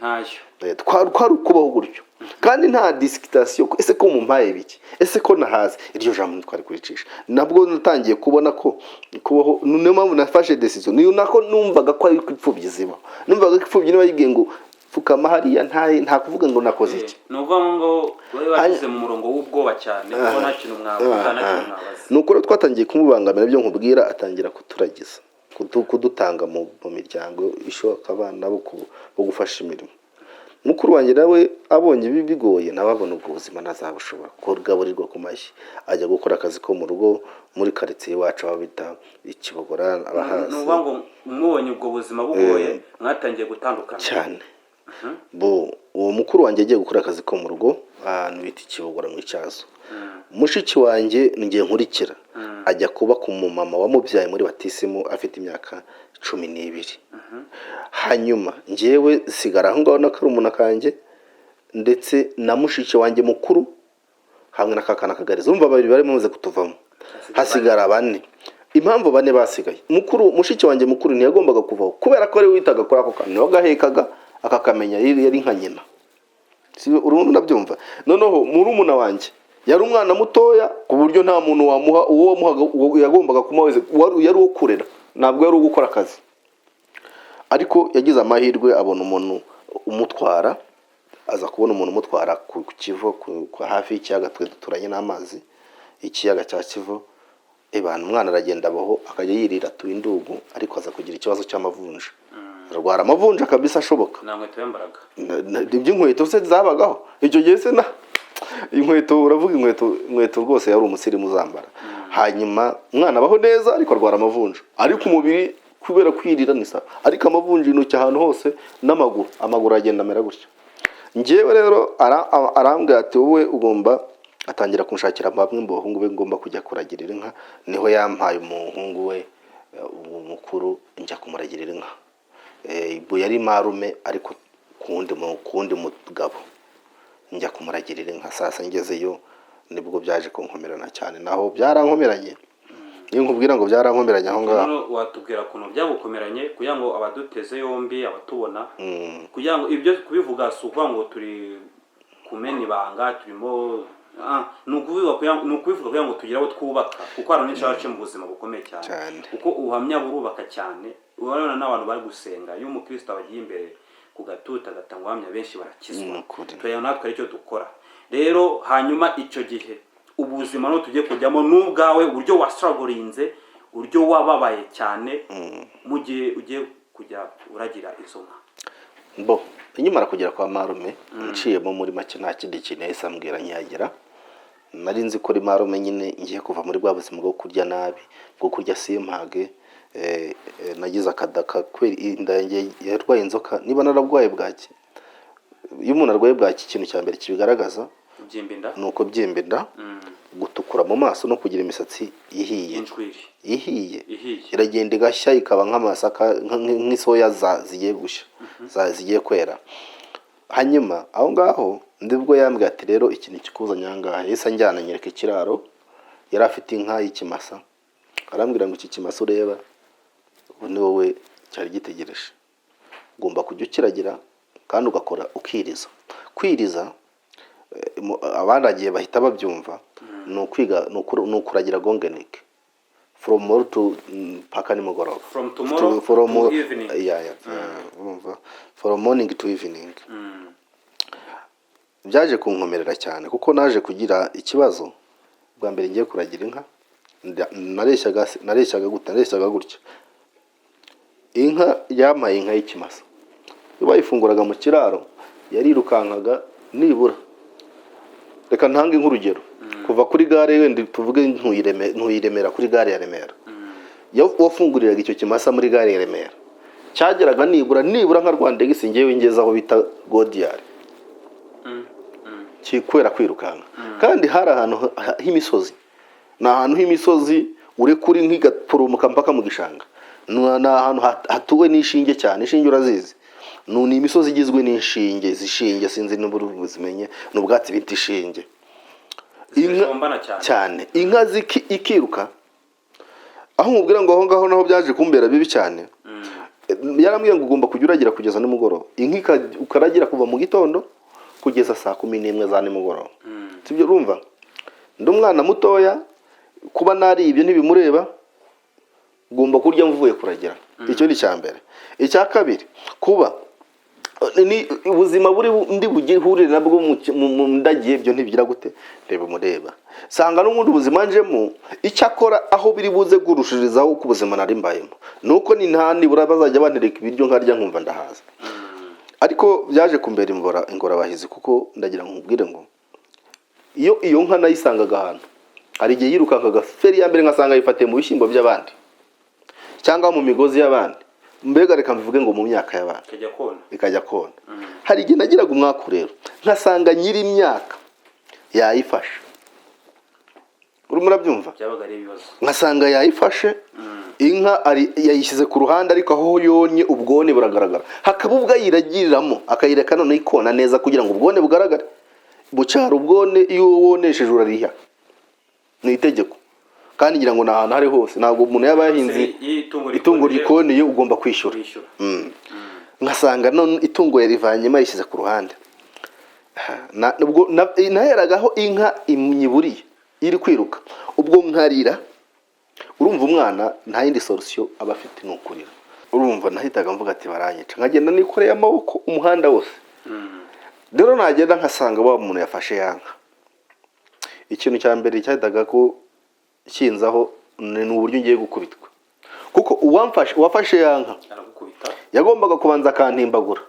twari kubaho gutyo. Kandi nta discutation ese ko mumpaye biki, ese ko nahaze, iryo jambo twari kuricisha. Nabwo natangiye kubona ko kubaho, niyo mpamvu nafashe decision, niyo nako numvaga ko ari kwipfubyi ziba, numvaga ko ipfubyi niba yigengo fukama hariya nta kuvuga ngo nakoze iki. Nuvuga ngo wewe washize mu murongo w'ubwoba cyane ko nta kintu mwavuga nta kintu mwabaza. Nuko rero twatangiye kumubangamira, byo nkubwira atangira kuturagiza, kudutanga mu miryango ishoka abana bo gufasha imirimo. Mukuru wanjye nawe abonye bigoye, nababona ubwo buzima nazabushobora kugaburirwa ku mashyi, ajya gukora akazi ko mu rugo muri quartier wacu abita Ikibogora abahazi. Nuvuga ngo mwonye ubwo buzima bugoye mwatangiye gutandukana cyane. Uwo mukuru wanjye agiye gukora akazi ko mu rugo ahantu bita Ikibogora mu Cyazo. Mushiki wanjye ngiye nkurikira ajya kuba ku mumama wamubyaye muri batisimu afite imyaka 12. Hanyuma ngewe sigara aho ngaho nakarumuna kanjye ndetse na mushiki wanjye mukuru hamwe nakakana kagariza, umva babiri bari muze kutuvamo, hasigara bane. Impamvu bane basigaye, mushiki wanjye mukuru ntiyagombaga kuvaho kubera ko ari witaga kuri ako kantu, wagahekaga akakamenya yari nka nyina. Si urumva nabyumva. Noneho murumuna wanjye yari umwana mutoya ku buryo nta muntu wamuha uwo wamuhaga, yagombaga kumaweze yari uwo kurera, ntabwo yari ugukora akazi. Ariko yagize amahirwe abona umuntu umutwara, aza kubona umuntu umutwara ku Kivu hafi y'ikiyaga twe duturanye n'amazi, ikiyaga cya Kivu. Ebana umwana aragenda abaho akajya yirira tuindugu, ariko aza kugira ikibazo cy'amavunja. Arwara amavunja kabisa ashoboka. Namwe tuyambaraga. Iby'inkweto se zabagaho. Icyo gihe se na inkweto uravuga inkweto rwose yari umusirimu zambara. Hanyuma umwana abaho neza ariko arwara amavunja. Ariko umubiri kubera kwirira nisa, ariko amavunja intoki ahantu hose amaguru agenda amera gutyo. Ngewe rero arambwira ati wowe ugomba, atangira kunshakira bamwe mu bahungu be ngomba kujya kuragirira inka. Niho yampaye umuhungu we umukuru njya kumuragirira inka. Ibu yari marume ariko kundi mugabo njya kumuragirira inka. Sasa ngezeyo nibwo byaje kunkomerana cyane, naho byarankomeranye. Niyo nkubwira ngo byarankomeranye aho ngaho. Watubwira kuno byagukomeranye kugira ngo abaduteze yombi abatubona, kugira ngo ibyo kubivuga sukuvuga ngo turi kumena ibanga turimo nukubivuga kugira ngo tugire abo twubaka, kuko hari n'icyacu mu buzima bukomeye cyane, kuko uhamya burubaka cyane. Urabona n'abantu bari gusenga, iyo umukristo abagiye imbere ku gatuta agatanga uhamya benshi barakizwa. Tureba natwe aricyo dukora rero. Hanyuma icyo gihe ubuzima no tugiye kujyamo n'ubwawe uburyo wastragorinze, uburyo wababaye cyane mu gihe ugiye kujya uragira izo nka. Inyuma kugera kwa marume nciyemo muri make nta kindi kintu yahise ambwira nyagira. Nari nzi ko ari marume nyine ngiye kuva muri bwa buzima bwo kurya nabi, bwo kurya simpage. Nagize akadaka kweri inda yanjye yarwaye inzoka. Niba narabwaye bwaki, iyo umuntu arwaye bwaki ikintu cya mbere kibigaragaza nuko byimba, gutukura mu maso no kugira imisatsi ihiye, iragenda igashya ikaba nk'amasaka nk'isoya zigiye gushya, zigiye kwera. Hanyuma aho ngaho ndibwo yambwiye ati rero ikintu kikuzanye ahangaha. Yese anjyana nyereka ikiraro, yari afite inka y'ikimasa. Arambwira ngo iki kimasa ureba ni wowe cyari gitegereje, ugomba kujya ukiragira kandi ugakora ukiriza. Kwiriza abandi bahita babyumva, ni ukwiga ni ukuragira gongenike from morning to paka nimugoroba, from tomorrow to evening. From morning to evening. Byaje kunkomerera cyane kuko naje kugira ikibazo bwa mbere ngiye kuragira inka. Nareshyaga gutya. Inka yamaye inka y'ikimasa, iyo bayifunguraga mu kiraro yarirukankaga nibura. Reka ntange nk'urugero, kuva kuri gare wenda tuvuge ntuyiremera kuri gare ya Remera. Wafunguriraga icyo kimasa muri gare ya Remera, cyageraga nibura nka Rwandegisi ngewe ngeze aho bita Godiyari, kikwera kwirukanka. Kandi hari ahantu h'imisozi, ni ahantu h'imisozi ure kuri nk'igaporomoka mpaka mu gishanga. Ni ahantu hatuwe n'ishinge cyane. Ishinge urazizi, ni imisozi igizwe n'inshinge zishinge sinzi n'uburi buzimenye n'ubwatsi bita inshinge Zishombana cyane inka ikiruka aho mubwira ngo aho ngaho naho byaje kumbera bibi cyane yarambwiye ngo ugomba kujya uragira kugeza nimugoroba inka ukaragira kuva mu gitondo kugeza saa 11 za nimugoroba sibyo urumva ndi umwana mutoya kuba nari ibyo ntibimureba ugomba kurya mvuye kuragira icyo ni cyambere icya kabiri kuba ni ubuzima buri ndi bugihurire nabwo mu ndagiye byo ntibigira gute reba mureba sanga n'umuntu ubuzima njemo icyakora aho biri buze gurushirizaho ku buzima nari mbayemo nuko ni ntandi bazajya bantereka ibiryo nkarya nkumva ndahaza ariko byaje kumbera ingora bahizi kuko ndagira nkubwire ngo iyo nka nayisangaga ahantu hari igihe yirukankaga feri ya mbere nkasanga yifatiye mu bishyimbo by'abandi cyangwa mu migozi y'abandi mbega reka mvuge ngo mu myaka y'abandi ikajya kona hari igihe nagiraga umwaka rero nkasanga nyiri imyaka yayifashe urimo urabyumva nkasanga yayifashe inka yayishyize ku ruhande ariko aho yonye ubwone buragaragara hakaba ubwo ayiragiriramo akayireka none ikona neza kugira ngo ubwone bugaragare bucara ubwone iyo wonesheje urariha ni itegeko kandi ngira ngo nahantu hari hose ntabwo umuntu yaba yahinze itungo rikoneye ugomba kwishyura nkasanga none itungo yarivanyemo yishyize ku ruhande naheragaho inka imyiburiye iri kwiruka ubwo nkarira urumva umwana nta yindi solution aba afite nukurira urumva nahitaga mvuga ati baranyica nkagenda nikoreye amaboko umuhanda wose rero nagenda nkasanga wa muntu yafashe yanka ikintu cya mbere cyahitaga ko kinzaho ni uburyo ngiye gukubitwa kuko uwafashe yanka yagombaga kubanza akantimbagura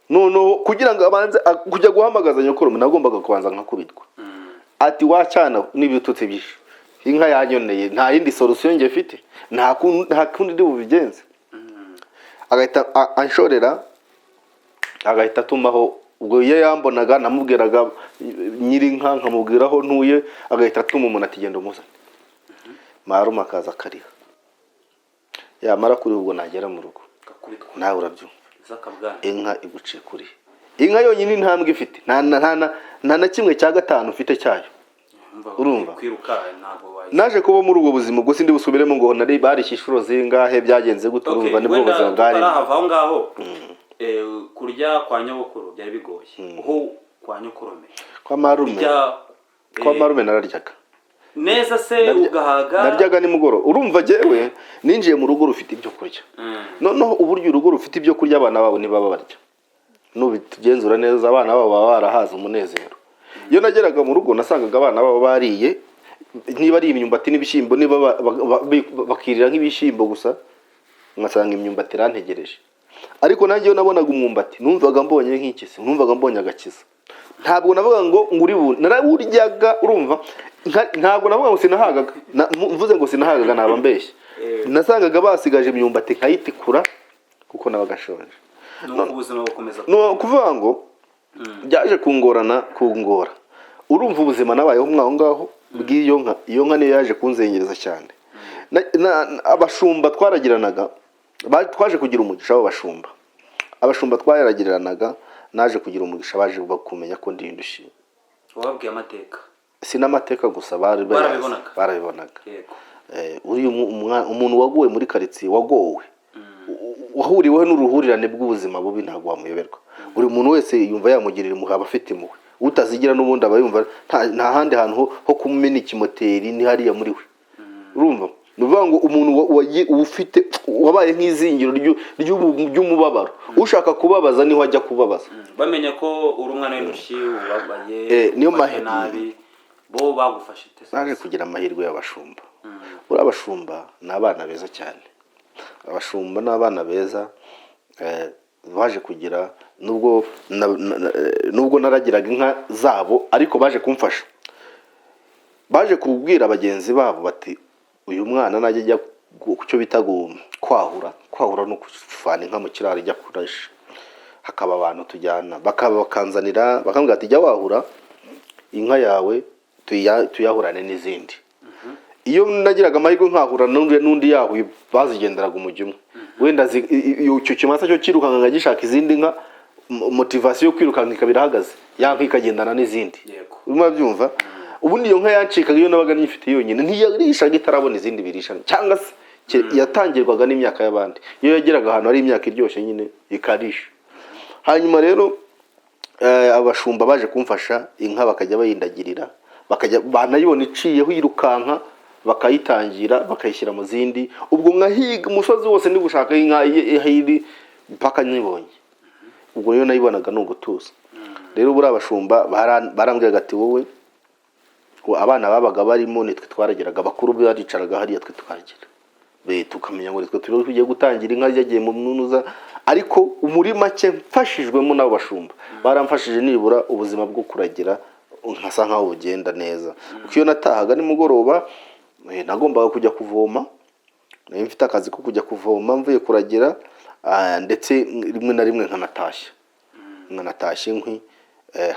noneho kugira ngo abanze kujya guhamagaza nyokorome nagombaga kubanza nkakubitwa ati wacyana n'ibitutsi byinshi inka yanyoneye nta yindi solution nge mfite nta kundi ndi bubigenze agahita anshorera agahita atumaho ubwo iyo yambonaga namubwiraga nyiri inka nkamubwiraho ntuye agahita atuma umuntu ati genda umuzane marume akaza akariha yamara kuri ubwo nagera mu rugo nawe urabyumva inka iguciye kuri inka yonyine intambwe ifite nta na kimwe cya gatanu ufite cyayo urumva naje kuba muri ubwo buzima ubwo sindi busubiremo ngo nari barishye inshuro zingahe byagenze gute urumva nibwo buzima bwari aho ngaho kurya kwa nyogokuru byari bigoye aho kwa nyokorome kwa marume nararyaga neza se ugahaga naryaga nimugoro urumva jewe ninjiye mu rugo rufite ibyo kurya noneho uburyo urugo rufite ibyo kurya abana babo ntibaba barya nubitugenzura neza abana babo baba barahaza umunezero iyo nageraga mu rugo nasangaga abana babo bariye niba ari imyumbati n'ibishyimbo niba bakirira nk'ibishyimbo gusa ngasanga imyumbati irantegereje ariko nanjye iyo nabonaga umwumbati numvaga mbonye nk'ikisi numvaga mbonye agakiza ntabwo navuga ngo nguri narawuryaga urumva ntabwo navuga ngo sinahagaga mvuze ngo sinahagaga naba mbeshye nasangaga basigaje imyumbati nkayitikura kuko nabaga shonje no kuvuga ngo byaje kungora urumva ubuzima nabayeho mwaho ngaho bw'iyo nka iyo nka niyo yaje kunzengereza cyane abashumba twaragiranaga twaje kugira umugisha w'abashumba abashumba twaragiranaga naje kugira umugisha baje bakumenya ko ndi indushyi wababwiye amateka sinamateka gusa barabibonaga uri umuntu waguwe muri karitsiye wagowe wahuriweho n'uruhurirane bw'ubuzima bubi ntabwo wamuyoberwa buri muntu wese yumva yamugirira impuhwe abafite impuhwe utazigira n'ubundi aba yumva nta handi hantu ho kumena ikimoteri ni hariya muri we urumva nuvuga ngo umuntu ufite wabaye nk'izingiro ry'umubabaro ushaka kubabaza niho ajya kubabaza bamenye ko uri umwana w'indushyi ubabaye niyo mahirwe nabi bo bagufashe naje kugira amahirwe y'abashumba buri abashumba ni abana beza cyane abashumba ni abana beza baje kugira nubwo naragiraga inka zabo ariko baje kumfasha baje kubwira bagenzi babo bati uyu mwana najya ajya kucyo bita kwahura no kufana inka mu kiraro ijya kurisha hakaba abantu tujyana bakanzanira bakambwira ati jya wahura inka yawe tuyahurane n'izindi iyo nagiraga amahirwe nkahura n'undi yahuye bazigenderaga umujyi umwe wenda icyo kimasa cyo kirukanka gishaka izindi nka motivation yo kwirukanka ikabira hagaze yanka ikagendana n'izindi urimo byumva ubundi iyo nka yacikaga iyo nabaga nyifite yonyine ntiyarishaga itarabona izindi birisha cyangwa se yatangirwaga n'imyaka y'abandi iyo yageraga ahantu hari imyaka iryoshye nyine ikarisha hanyuma rero abashumba baje kumfasha inka bakajya bayindagirira bakajya banayibona iciyeho yirukanka bakayitangira bakayishyira mu zindi ubwo nkahiga umusozi wose ndi gushaka inka ihiri mpaka nyibonye ubwo rero nayibonaga no gutuza rero buri abashumba barambwiraga ati wowe abana babaga barimo nitwe twarageraga bakuru baricaraga hariya twe tukagira tukamenya ngo nitwe tugiye gutangira inka yagiye mu mnunuza ariko muri make mfashijwemo n'abo bashumba baramfashije nibura ubuzima bwo kuragira nkasa nkaho bugenda neza kuko iyo natahaga nimugoroba nagombaga kujya kuvoma nari mfite akazi ko kujya kuvoma mvuye kuragira ndetse rimwe na rimwe nkanatashye inkwi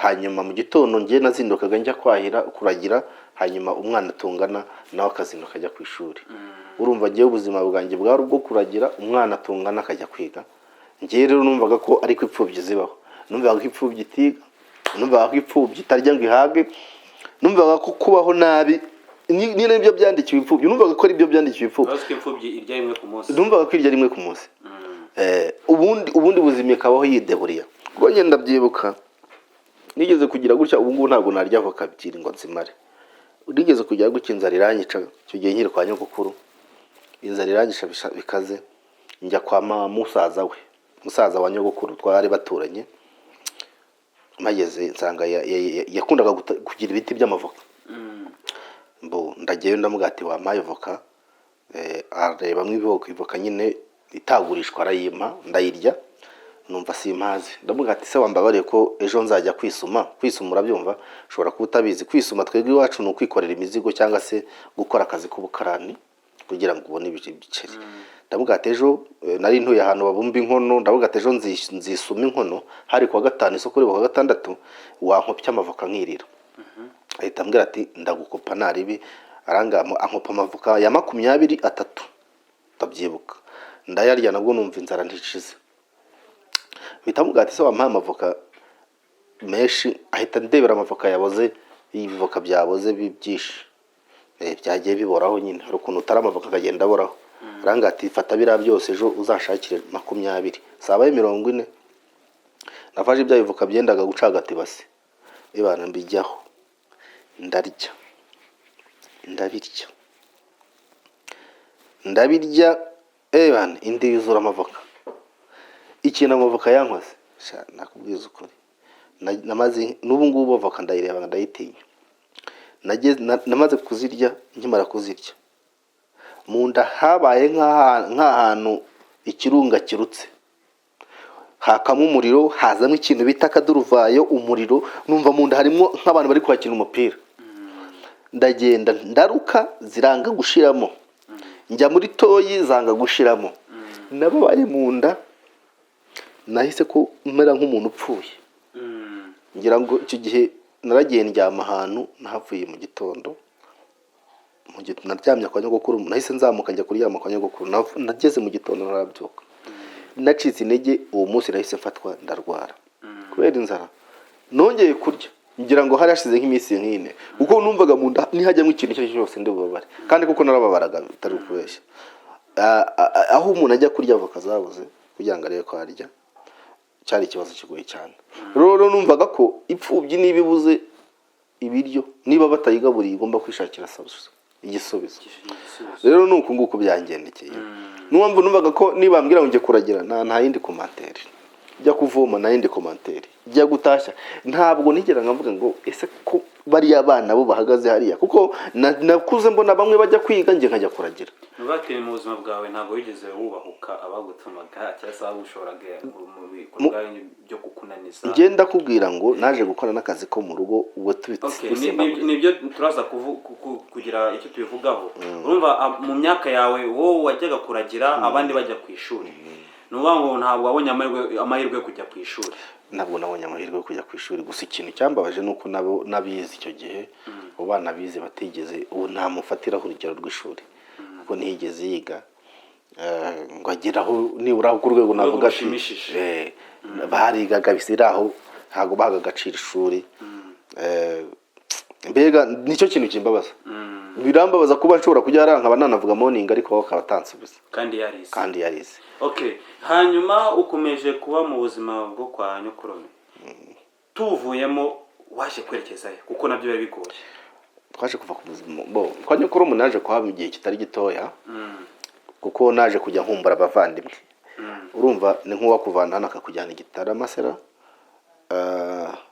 hanyuma mu gitondo ngiye nazindukaga njya kwahira kuragira hanyuma umwana atungana nawe akazinduka ajya ku ishuri urumva agiye ubuzima bwanjye bwari ubwo kuragira umwana atungana akajya kwiga ngiye rero numvaga ko ariko ipfubyi zibaho numvaga ko ipfubyi itiga numvaga ko ipfubyi itarya ngo ihage numvaga ko kubaho nabi ni nibyo byandikiwe ipfubyi numvaga ko ari byo byandikiwe ipfubyi irya rimwe ku munsi numvaga ko irya rimwe ku munsi ubundi buzima ikabaho yideburiya ubwo ngenda byibuka nigeze kugira gutya ubu ngubu ntabwo narya avoka ebyiri ngo nzimare nigeze kugira gutya inzara iranyica icyo gihe nkiri kwa nyogokuru inzara iranyica bikaze njya kwa musaza wa nyogokuru twari baturanye mageze nsanga yakundaga kugira ibiti by'amavoka ndagiye ndamugati wampaye avoka areba ivoka nyine itagurishwa arayimpa ndayirya numva simpazi ndamugati se wambabariye ko ejo nzajya kwisuma urabyumva ushobora kuba utabizi kwisuma twebwe iwacu ni ukwikorera imizigo cyangwa se gukora akazi k'ubukarani kugira ngo ubone ibiceri ndamugati ejo nari ntuye ahantu babumba inkono ndamugati ejo nzisuma inkono hari kuwa gatanu isoko riba kuwa gatandatu wankopya amavoka nkirira ahita ambwira ati ndagukopa naribi arangamo ankopa amavoka ya 23 ndabyibuka ndayarya nabwo numva inzara nticishize bitamugati se wampaye amavoka menshi ahita ndebera amavoka yaboze ibivoka byaboze byinshi byagiye biboraho nyine hari ukuntu utaramavoka kagenda aboraho arangati fata bira byose ejo uzashakire 20 sabaye 40 nafaje ibya bivoka byendaga gucagata ibase ibana mbijyaho ndabirya ebana indi yuzura amavoka ikintu amavoka yankoze nakubwiza ukuri namaze n'ubu ngubu avoka ndayireba ndayitinya namaze kuzirya nkimara kuzirya mu nda habaye nk'ahantu ikirunga kirutse hakamo umuriro hazamo ikintu bita akaduruvayo umuriro numva mu nda harimo nk'abantu bari kwakina umupira ndagenda ndaruka ziranga gushiramo njya muri toyi zanga gushiramo nabo bari mu nda nahise ko mera nk'umuntu upfuye ngira ngo icyo gihe naragiye ndyama ahantu nahavuye mu gitondo naryamye kwa nyogokuru nahise nzamuka njya kuryama kwa nyogokuru nageze mu gitondo narabyuka nacitse intege uwo munsi nahise mfatwa ndarwara kubera inzara nongeye kurya ngira ngo hari hashize nk'iminsi nk'ine kuko numvaga mu nda nihajyamo ikintu cyo cyose ndi bubabare kandi kuko narababaraga bitari kubeshya aho umuntu ajya kurya avoka zabuze kugira ngo arebe ko arya cyari ikibazo kigoye cyane rero numvaga ko ipfubyi nibibuze ibiryo niba batayigaburiye igomba kwishakira igisubizo rero nuko nguko byangendekeye numva numvaga ko niba mbwira ngo nge kuragira nta yindi commentaire jya kuvoma na yindi commentaire jya gutashya ntabwo nigera nkavuga ngo ese ko bari abana bo bahagaze hariya kuko nakuze mbona bamwe bajya kwiga nge nkajya kuragira nubateye mu buzima bwawe ntabwo wigeze wubahuka abagutumaga cyangwa abushoraga mu bikorwa byo kukunaniza ngenda kubwira ngo naje gukora n'akazi ko mu rugo ubwo tubitse nibyo turaza kugira icyo tubivugaho urumva mu myaka yawe wowe wajyaga kuragira abandi bajya ku ishuri nuba ngo ntabwo wabonye amahirwe yo kujya ku ishuri ntabwo nabonye amahirwe yo kujya ku ishuri gusa ikintu cyambabaje nuko nabo nabizi icyo gihe abana bize batigeze ubu nta mufatiraho urugero rw'ishuri kuko ntiyigeze yiga ngo ageraho nibura ku rwego navuga ati barigaga bisiraho ntago bahaga agaciro ishuri. Mbega nicyo kintu kimbabaza, birambabaza kuba nshobora kujya nkaba nanavuga morning ariko bakaba batansubiza kandi yarize. Okay, hanyuma ukomeje kuba mu buzima bwo kwa nyokorome, tuvuyemo waje kwerekeza he kuko nabyo bari bigoye? Twaje kuva ku buzima kwa nyokorome, naje kuhaba igihe kitari gitoya kuko naje kujya nkumbura abavandimwe. Urumva ni nkuwa kuvana hano akakujyana Igitarama sera,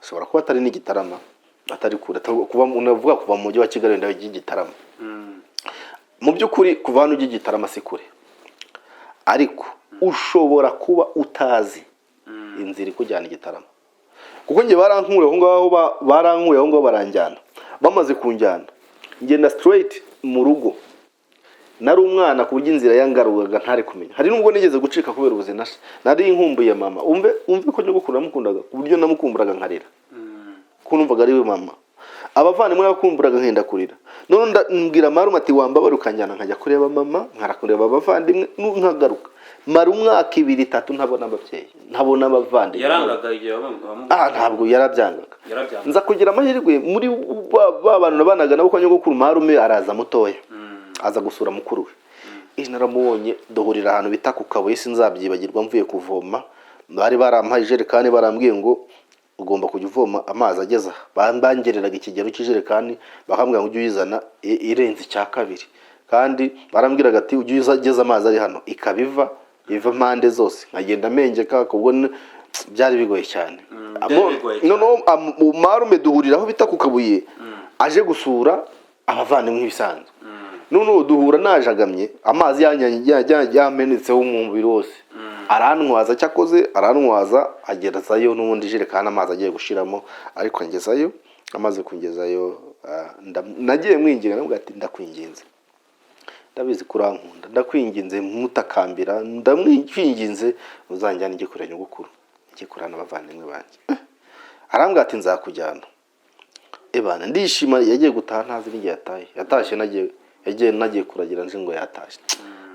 shobora kuba atari n'Igitarama, atari kure kuba unavuga kuva mu mujyi wa Kigali ndaho Igitarama. Mu by'ukuri kuva hano Igitarama si kure, ariko ushobora kuba utazi inzira ikujyana Igitarama, kuko nge barankuye aho ngaho baranjyana. Bamaze kunjyana ngenda straight mu rugo, nari umwana ku buryo inzira yangarugaga ntari kumenya. Hari nubwo nigeze gucika kubera ubuzima, nari nkumbuye mama. Umve ko nyogokuru namukundaga ku buryo namukumburaga nkarira, ko numvaga ari we mama. Abavandimwe bakumburaga nkenda kurira. None ndambwira marume ati wambabara ukanjyana nkajya kureba mama, nkarakureba abavandimwe nkagaruka. Mara umwaka 2-3 ntabona ababyeyi, ntabona abavandimwe. Yarangaga igihe bamwe ntabwo yarabyangaga. Nza kugira amahirwe muri babantu nabanaga nabo kwa nyogokuru, marume araza mutoya, aza gusura mukuru we. Naramubonye duhurira ahantu bita ku Kabuye, sinzabyibagirwa. Mvuye kuvoma, bari barampaye ijerekani, barambwiye ngo ugomba kujya uvoma amazi ageza. Bangereraga ikigero cy'ijerekani, bakambwira ngo ujye uyizana irenze icya kabiri, kandi barambwiraga ati ujye ugeza amazi ari hano ikabiva impande zose. Nkagenda mengeka kubwo byari bigoye cyane. Noneho marume duhurira aho bita ku Kabuye, aje gusura abavandimwe nk'ibisanzwe. None duhura najagamye, amazi yamenetseho mu mubiri wose. Arantwaza, cyakoze arantwaza agerezayo n'ubundi jerekana amazi agiye gushiramo, ariko ngezayo. Amaze kungezayo nagiye mwinginga, navuga ati ndakwinginze, ndabizi kurankunda, ndakwinginze mutakambira, ndamwinginze uzanjyana igikuranye nyogokuru, igikurana abavandimwe banje. Arambwira ati nzakujyana. Ebana ndishima, yagiye gutaha ntazi n'igihe yataye. Yatashye nagiye kuragira nje ngo yatashye.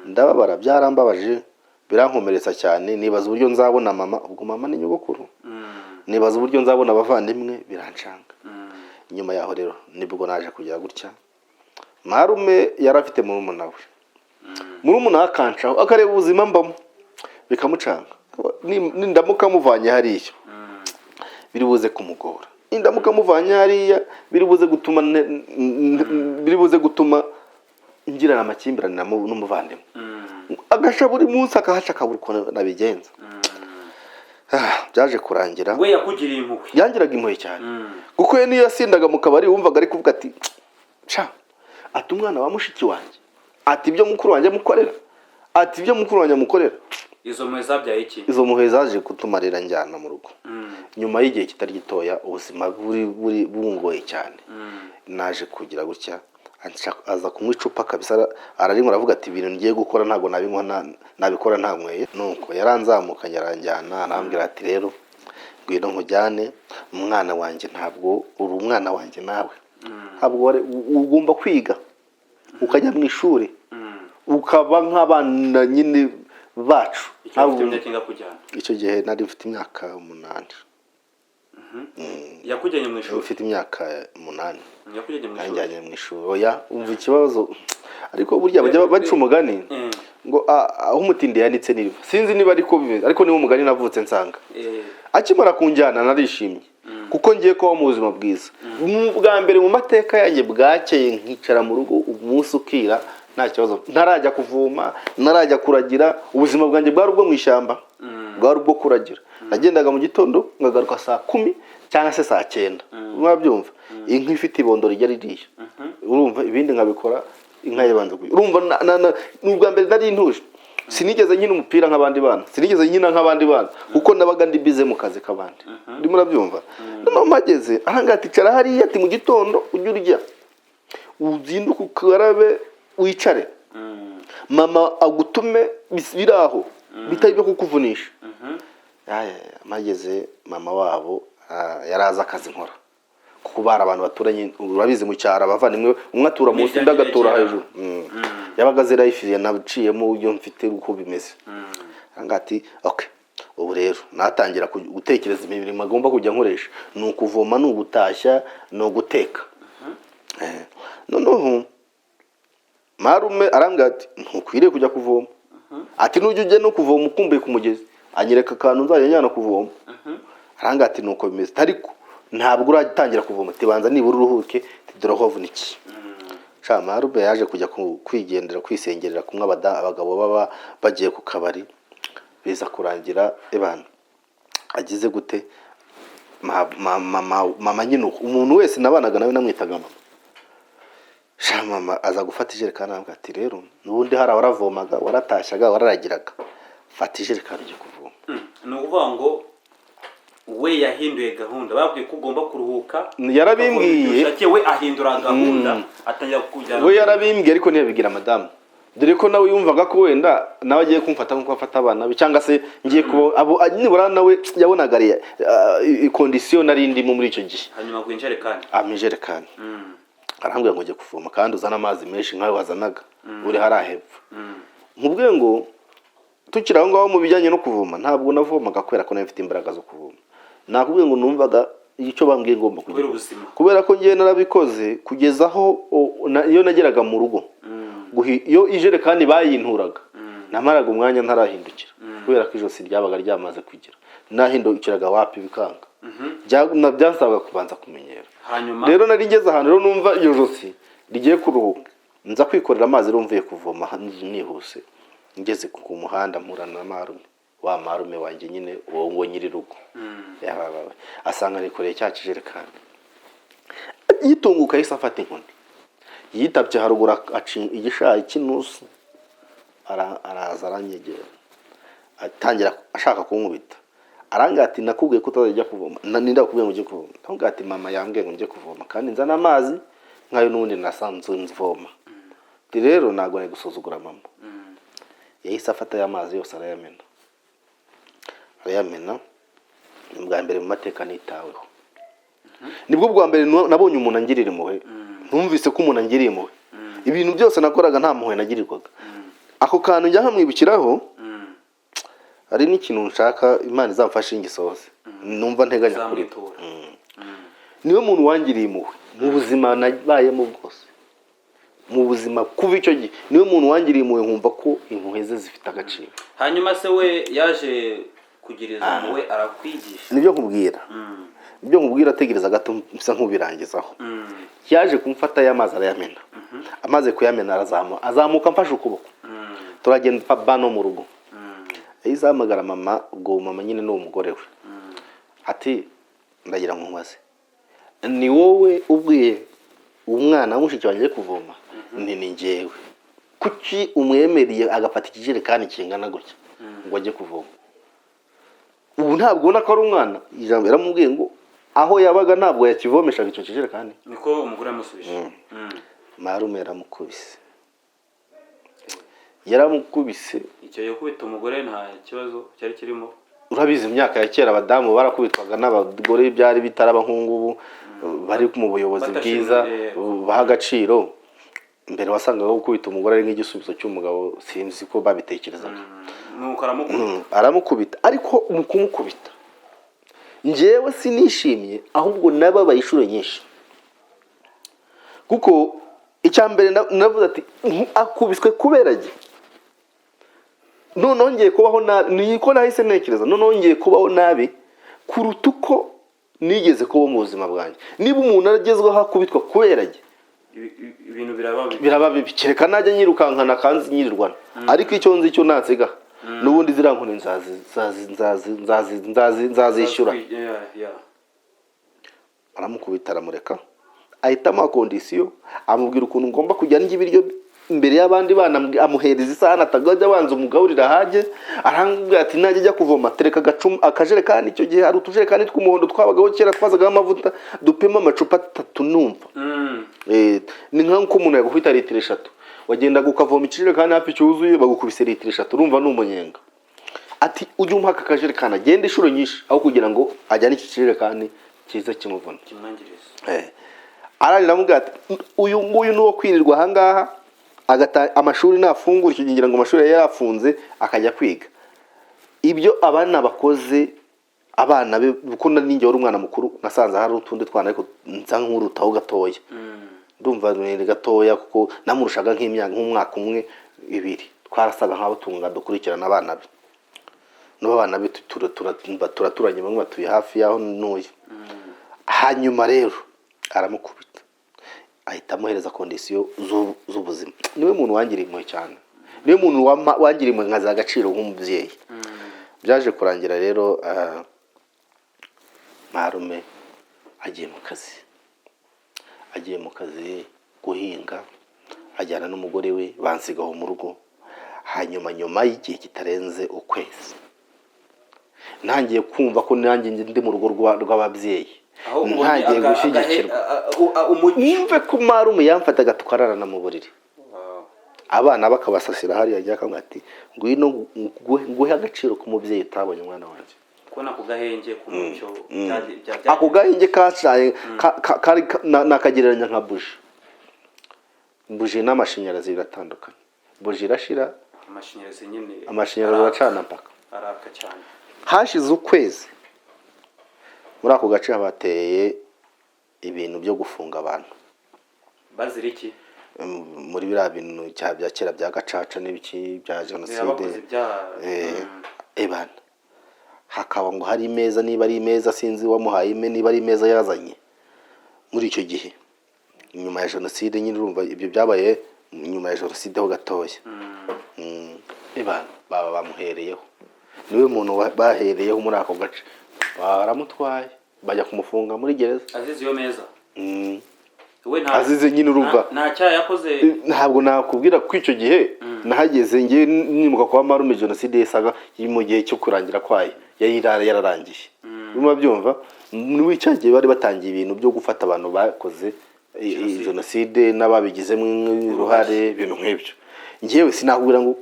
Ndababara, byarambabaje, birankomeretsa cyane. Nibaza uburyo nzabona mama, ubwo mama ni nyogokuru. Nibaza uburyo nzabona abavandimwe, birancanga. Nyuma yaho rero nibwo naje kujya gutya. Marume yarafite murumuna we, murumuna akancaho akareba ubuzima mbamo, bikamucanga. Nindamuka muvanye hariya biribuze kumugora, nindamuka muvanye hariya biribuze gutuma ngirana amakimbirane n'umuvandimwe. Agasha buri munsi akahaca akabura uko nabigenza. Byaje kurangira we yakugiriye impuhwe, yangiraga impuhwe cyane. Kuko ye niyo yasindaga mu kabari wumvaga ari kuvuga ati ati umwana wa mushiki wanjye, ati ibyo mukuru wanjye mukorera, ati ibyo mukuru wanjye mukorera. Izo muhe zabyaye iki? Izo muhe zaje kutumarira njyana mu rugo. Nyuma y'igihe kitari gitoya ubuzima buri bungoye cyane. Naje kugira gutya, aza kunywa icupa kabisa, ararinywa aravuga ati ibintu ngiye gukora ntago nabikora ntanyweye. Nuko yaranzamukanye aranjyana, arambwira ati rero ngwino nkujyane, umwana wanjye ntabwo uri umwana wanjye nawe. Ntabwo ugomba kwiga ukajya mu ishuri ukaba nk'abana nyine bacu. Icyo gihe nari mfite imyaka 8. Yakujyanye mu ishuri ufite imyaka 8? Yakujyanye mu ishuri. Oya, umva ikibazo. Ariko burya bajya baca umugani ngo aho umutindi yanitse niriva. Sinzi niba ariko bimeze, ariko niwo mugani navutse nsanga. Akimara kunjyana narishimye, kuko ngiye ko mu buzima bwiza. Bwa mbere mu mateka yanjye bwakeye nkicara mu rugo umunsi ukira nta kibazo, ntarajya kuvoma, narajya kuragira. Ubuzima bwanjye bwari ubwo mu ishyamba, bwari ubwo kuragira. Nagendaga mu gitondo ngagaruka saa 10 cyangwa se saa 9. Mwabyumva, inka ifite ibondo rijya ririya. Urumva ibindi nkabikora inka yebanza kuyi. Urumva n'ubwa mbere nari intuje. Sinigeze nkina umupira nk'abandi bana, sinigeze nkina nk'abandi bana, kuko nabaga ndi bize mu kazi k'abandi. Ndimo nabyumva. None mageze arangati cara hariya ati mu gitondo ujye urya, uzinduka ukarabe wicare, mama agutume biraho bitari byo kukuvunisha. Mageze mama wabo yaraza akazi nkora, kuko bari abantu baturanye. Urabizi mu cyaro abavandimwe umwe atura munsi ndagatura hejuru. yabaga zirayifiye naciyemo uburyo mfite uko bimeze. Ati okay, ubu rero natangira gutekereza imirimo agomba kujya nkoresha, ni ukuvoma, ni ugutashya, no guteka. Noneho marume arambwira ati ntukwiriye kujya kuvoma. Ati nujya ujye no kuvoma ukumbuye ku mugezi, anyereka akantu nzajya njyana kuvoma. Arambwira ati nuko bimeze, ariko ntabwo uratangira kuvoma, tibanza nibura uruhuke, tidora hovuniki. Marume yaje kujya kwigendera kwisengerera kumwe abagabo baba bagiye ku kabari, biza kurangira ebana agize gute. Mama nyine umuntu wese nabanaga nawe namwitaga mama. Mama aza gufata ijerekani arambwira ati rero nubundi hari waravomaga, waratashyaga, wararagiraga, fata ijerekani ujye kuvoma. Ni ukuvuga ngo we yahinduye gahunda, babwiye ko ugomba kuruhuka, yarabimbwiye we ahindura gahunda, atangira kujyana. We yarabimbwiye ariko ntiyabigira madamu, dore ko nawe yumvaga ko wenda nawe agiye kumfata nkuko afata abana be, cyangwa se ngiye kuba abo nibura nawe yabonaga ikondisiyo nari ndimo muri icyo gihe. Hanyuma gwinjerekani amijerekani arambwira ngo ujye kuvoma kandi uzana amazi menshi nkayo wazanaga uri harahepfo. Nkubwiye ngo tukiri aho ngaho mu bijyanye no kuvoma, ntabwo navomaga kubera ko nafite imbaraga zo kuvoma. Nakubwiye ngo numvaga icyo bambwiye ngomba kugira kubera ko ngiye narabikoze kugeza aho iyo nageraga mu rugo, iyo ijerekani bayinturaga namaraga umwanya ntarahindukira kubera ko ijosi ryabaga ryamaze kugira, nahindukiraga wapi bikanga. Byasabaga kubanza kumenyera. Rero nari ngeze ahantu rero numva iyo josi rigiye kuruhuka, nza kwikorera amazi rumvuye kuvoma nihuse. Ngeze ku muhanda mpurana na marume, wa marume wanjye nyine uwo ngo nyiri rugo. Asanga nikoreye cya kijerekani, yitunguka yise afata inkoni, yitabye haruguru igishayi cy'inusu, araza aranyegera atangira ashaka kunkubita. Arambwira ati nakubwiye ko utazajya kuvoma, ninda kubwiye ngo ujye kuvoma. Ndamubwira ati mama yambwiye ngo njye kuvoma kandi nzana amazi nkayo n'ubundi nasanzwe nzivoma. Rero ntabwo ari gusuzugura mama. Yahise afata ya mazi yose arayamena. Ni bwa mbere mu mateka nitaweho. Nibwo bwa mbere nabonye umuntu angirira impuhwe, ntumvise ko umuntu angiriye impuhwe. Ibintu byose nakoraga nta mpuhwe nagirirwaga. Ako kantu njya hamwibukiraho, ari n'ikintu nshaka Imana izamfashe ingisoze, numva nteganya kuri. Niwe muntu wangiriye impuhwe mu buzima nabayemo bwose. Mu buzima kuva icyo gihe niwe muntu wangiriye impuhwe, nkumva ko impuhwe ze zifite agaciro. Hanyuma se we yaje kugiriza impuhwe arakwigisha. Nibyo nkubwira ategereza gato bisa nk'ubirangizaho. Yaje kumfata y'amazi arayamena. Amaze kuyamena azamuka mfashe ukuboko. Turagenda bano mu rugo. Yizahamagara mama, ubwo mama nyine n'uwo mugore we. Ati ndagira ngo nkubaze, ni wowe ubwiye umwana w'umushiki wanjye kuvoma? Ni njyewe. Kuki umwemereye agafata ikijerekani kingana gutya ngo ajye kuvoma? Ubu ntabwo ubona ko ari umwana. Ijambo yaramubwiye ngo aho yabaga ntabwo yakivomeshaga icyo kijerekani. Niko umugore amusubije. Marume yaramukubise. Icyo yakubita umugore nta kibazo cyari kirimo. Urabizi imyaka ya kera abadamu barakubitwaga n'abagore, byari bitaraba nk'ubu bari mu buyobozi bwiza baha agaciro. Mbere wasangaga gukubita umugore ari nk'igisubizo cy'umugabo, sinzi ko babitekerezaga. Nuko aramukubita, ariko mu kumukubita njyewe sinishimye, ahubwo nababaye inshuro nyinshi. Kuko icyambere navuze ati akubiswe kubera iki? None ngiye kubaho nabi, niko nahise ntekereza, none ngiye kubaho nabi kuruta uko nigeze kuba mu buzima bwanjye. Niba umuntu aragezweho akubitwa kubera iki? Ibintu biraba bibi. Kereka najya nyirukankana kanzi nyirirwana, ariko icyo nzi cyo nansiga n'ubundi zirankone nzazishyura. Aramukubita aramureka, ahitamo kondisiyo, amubwira ukuntu ngomba kujya ndya ibiryo imbere y'abandi bana, amuhereza isahani atagajya abanza umugaburira hajye. Arambwira ati najya ajya kuvoma tereka akajerekani. Icyo gihe hari utujerekani tw'umuhondo twabagaho kera twazagaho amavuta dupima amacupa 3 numva. Ni nko umuntu yagufita litiro 3, wagenda gukavoma ikijerekani hafi cyuzuye bagukubise litiro 3, urumva n'umunyenga. Ati ujye umpa akajerekani agenda inshuro nyinshi aho kugira ngo ajyane iki kijerekani kiza kimuvuna kimwangiriza. Aramubwira ati uyu nguyu nuwo kwirirwa ahangaha amashuri nafungura icyo gihe ngira ngo amashuri yari yafunze akajya kwiga. Ibyo abana bakoze abana be kuko ninjye wari umwana mukuru nasanze hari utundi twana ariko nza nk'urutaho gatoya. Ndumva ni gatoya kuko namurushaga nk'umwaka umwe ibiri. Twarasaga nk'abo tunga dukurikirana abana be. No abana be turaturanye bamwe batuye hafi yaho nuye. Hanyuma rero aramukubita. Ahita amuhereza kondisiyo z'ubuzima. Niwe muntu wangiriye impuhwe cyane. Niwe muntu wangiriye impuhwe nkaza agaciro nk'umubyeyi. Byaje kurangira rero marume agiye mu kazi guhinga, ajyana n'umugore we bansigaho mu rugo. Hanyuma nyuma y'igihe kitarenze ukwezi ntangiye kumva ko nanjye ndi mu rugo rw'ababyeyi, ntangiye gushyigikirwa. Yumve ko marume yamfataga tukararana mu buriri, abana bakabasasira hariya ajya akamwe ati ngwino nguhe agaciro k'umubyeyi utabonye umwana wanjye. Kona kugahenge kumucyo ako gahenge kacaye kari nakagereranya nka buji n'amashanyarazi biratandukanye. Buji irashira, amashanyarazi aracana mpaka araka cyane. Hashize ukwezi muri ako gace bateye ibintu byo gufunga abantu. Bazira iki? Muri biriya bintu bya kera bya gacaca n'ibiki bya jenoside. Ebana hakaba ngo hari imeza, niba ari imeza sinzi wamuhaye niba ari imeza yazanye muri icyo gihe nyuma ya jenoside. Nyine urumva ibyo byabaye nyuma ya jenoside ho gatoya. Ebana baba bamuhereyeho, niwe muntu bahereyeho muri ako gace. Baramutwaye bajya kumufunga muri gereza. Azize iyo meza. Azize nyine urumva nta cyaha yakoze. Ntabwo nakubwira ko icyo gihe nahageze ngiye nimuka kwa marume jenoside yasaga mu gihe cyo kurangira kwayo yararangiye. Urimo byumva muri cyagiye bari batangiye ibintu byo gufata abantu bakoze jenoside n'ababigizemo uruhare ibintu nk'ibyo. Ngiyewe sinakubwira ngo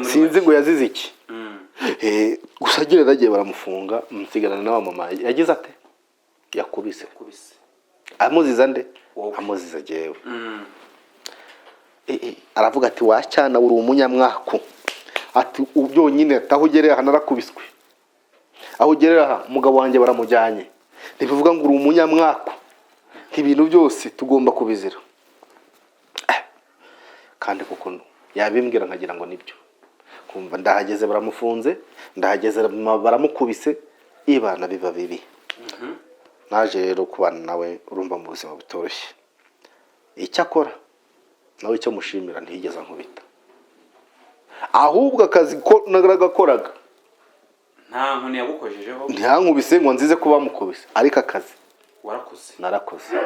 sinzi ngo yazize iki. Gusa agira nagiye baramufunga musigana na mama. Yagize ate? Yakubise. Amuziza nde? Amuziza jewe. Aravuga ati wacyana uri umunyamwako. Ati ubyonyine ataho ugerera hanarakubiswe. Aho ugerera umugabo wanjye baramujyanye. Ndivuga ngo uri umunyamwako. Ibintu byose tugomba kubizira. Kandi kuko yabimbwira nkagira ngo nibyo. Kumva ndahageze baramufunze, ndahageze baramukubise, ibana biba bibi. Naje rero kubana nawe urumva mu buzima butoroshye. Icyo akora nawe icyo mushimira ntiyigeze nkubita. Ahubwo akazi ko nagaragakoraga nta nkoni yagukojejeho. Ntiyankubise ngo nzize kuba mukubise, ariko akazi warakoze. Narakoze.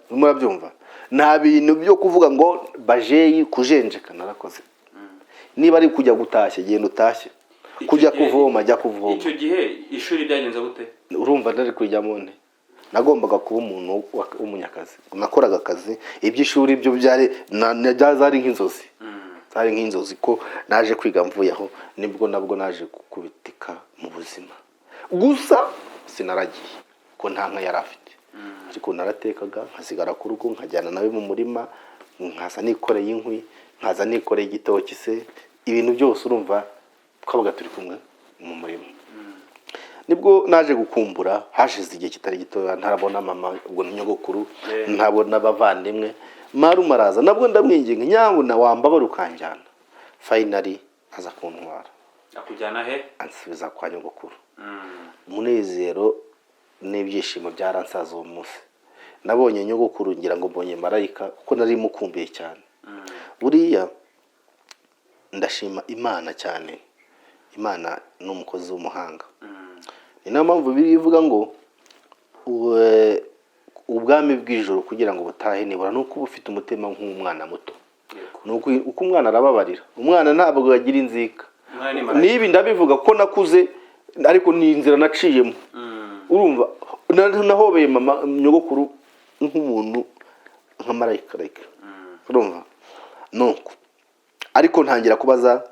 Murabyumva? Nta bintu byo kuvuga ngo bajeyi kujenjeka. Narakoze. Niba ari kujya gutashya genda utashye, kujya kuvoma ajya kuvoma. Icyo gihe ishuri byagenze gute? Urumva ndari kujyamo nte? Nagombaga kuba umuntu w'umunyakazi. Nakoraga akazi iby'ishuri byo zari nk'inzozi. Zari nk'inzozi ko naje kwiga mvuyeho nabwo naje kubitika mu buzima. Gusa sinaragiye ko nta nka yari afite. Ariko naratekaga nkasigara ku rugo nkajyana nawe mu murima, nkaza nikoreye inkwi, nkaza nikoreye igitoki se, ibintu byose urumva twabaga turi kumwe mu murima. Nibwo naje gukumbura hashize igihe kitari gito ntarabona mama ubwo nyogokuru, ntabona abavandimwe. Marume araza nabwo ndamwinginga nyabuna wambabara ukanjyana. Finally aza kuntwara. Akujyana he? Ansubiza kwa nyogokuru. Munezero n'ibyishimo byaransaza uwo munsi. Nabonye nyogokuru ngira ngo mbonye marayika kuko nari mukumbiye cyane. Buriya ndashima Imana cyane. Imana n'umukozi w'umuhanga. Ni nayo mpamvu bivuga ngo ubwami bw'ijoro kugira ngo butahe nibura nuko ufite umutima nk'umwana muto. Nuko uko umwana arababarira. Umwana ntabwo yagira inzika. Nibi ndabivuga ko nakuze ariko ni inzira naciyemo. Urumva nahobeye mama nyogokuru nk'umuntu nka marayika. Urumva? Nuko ariko ntangira kubaza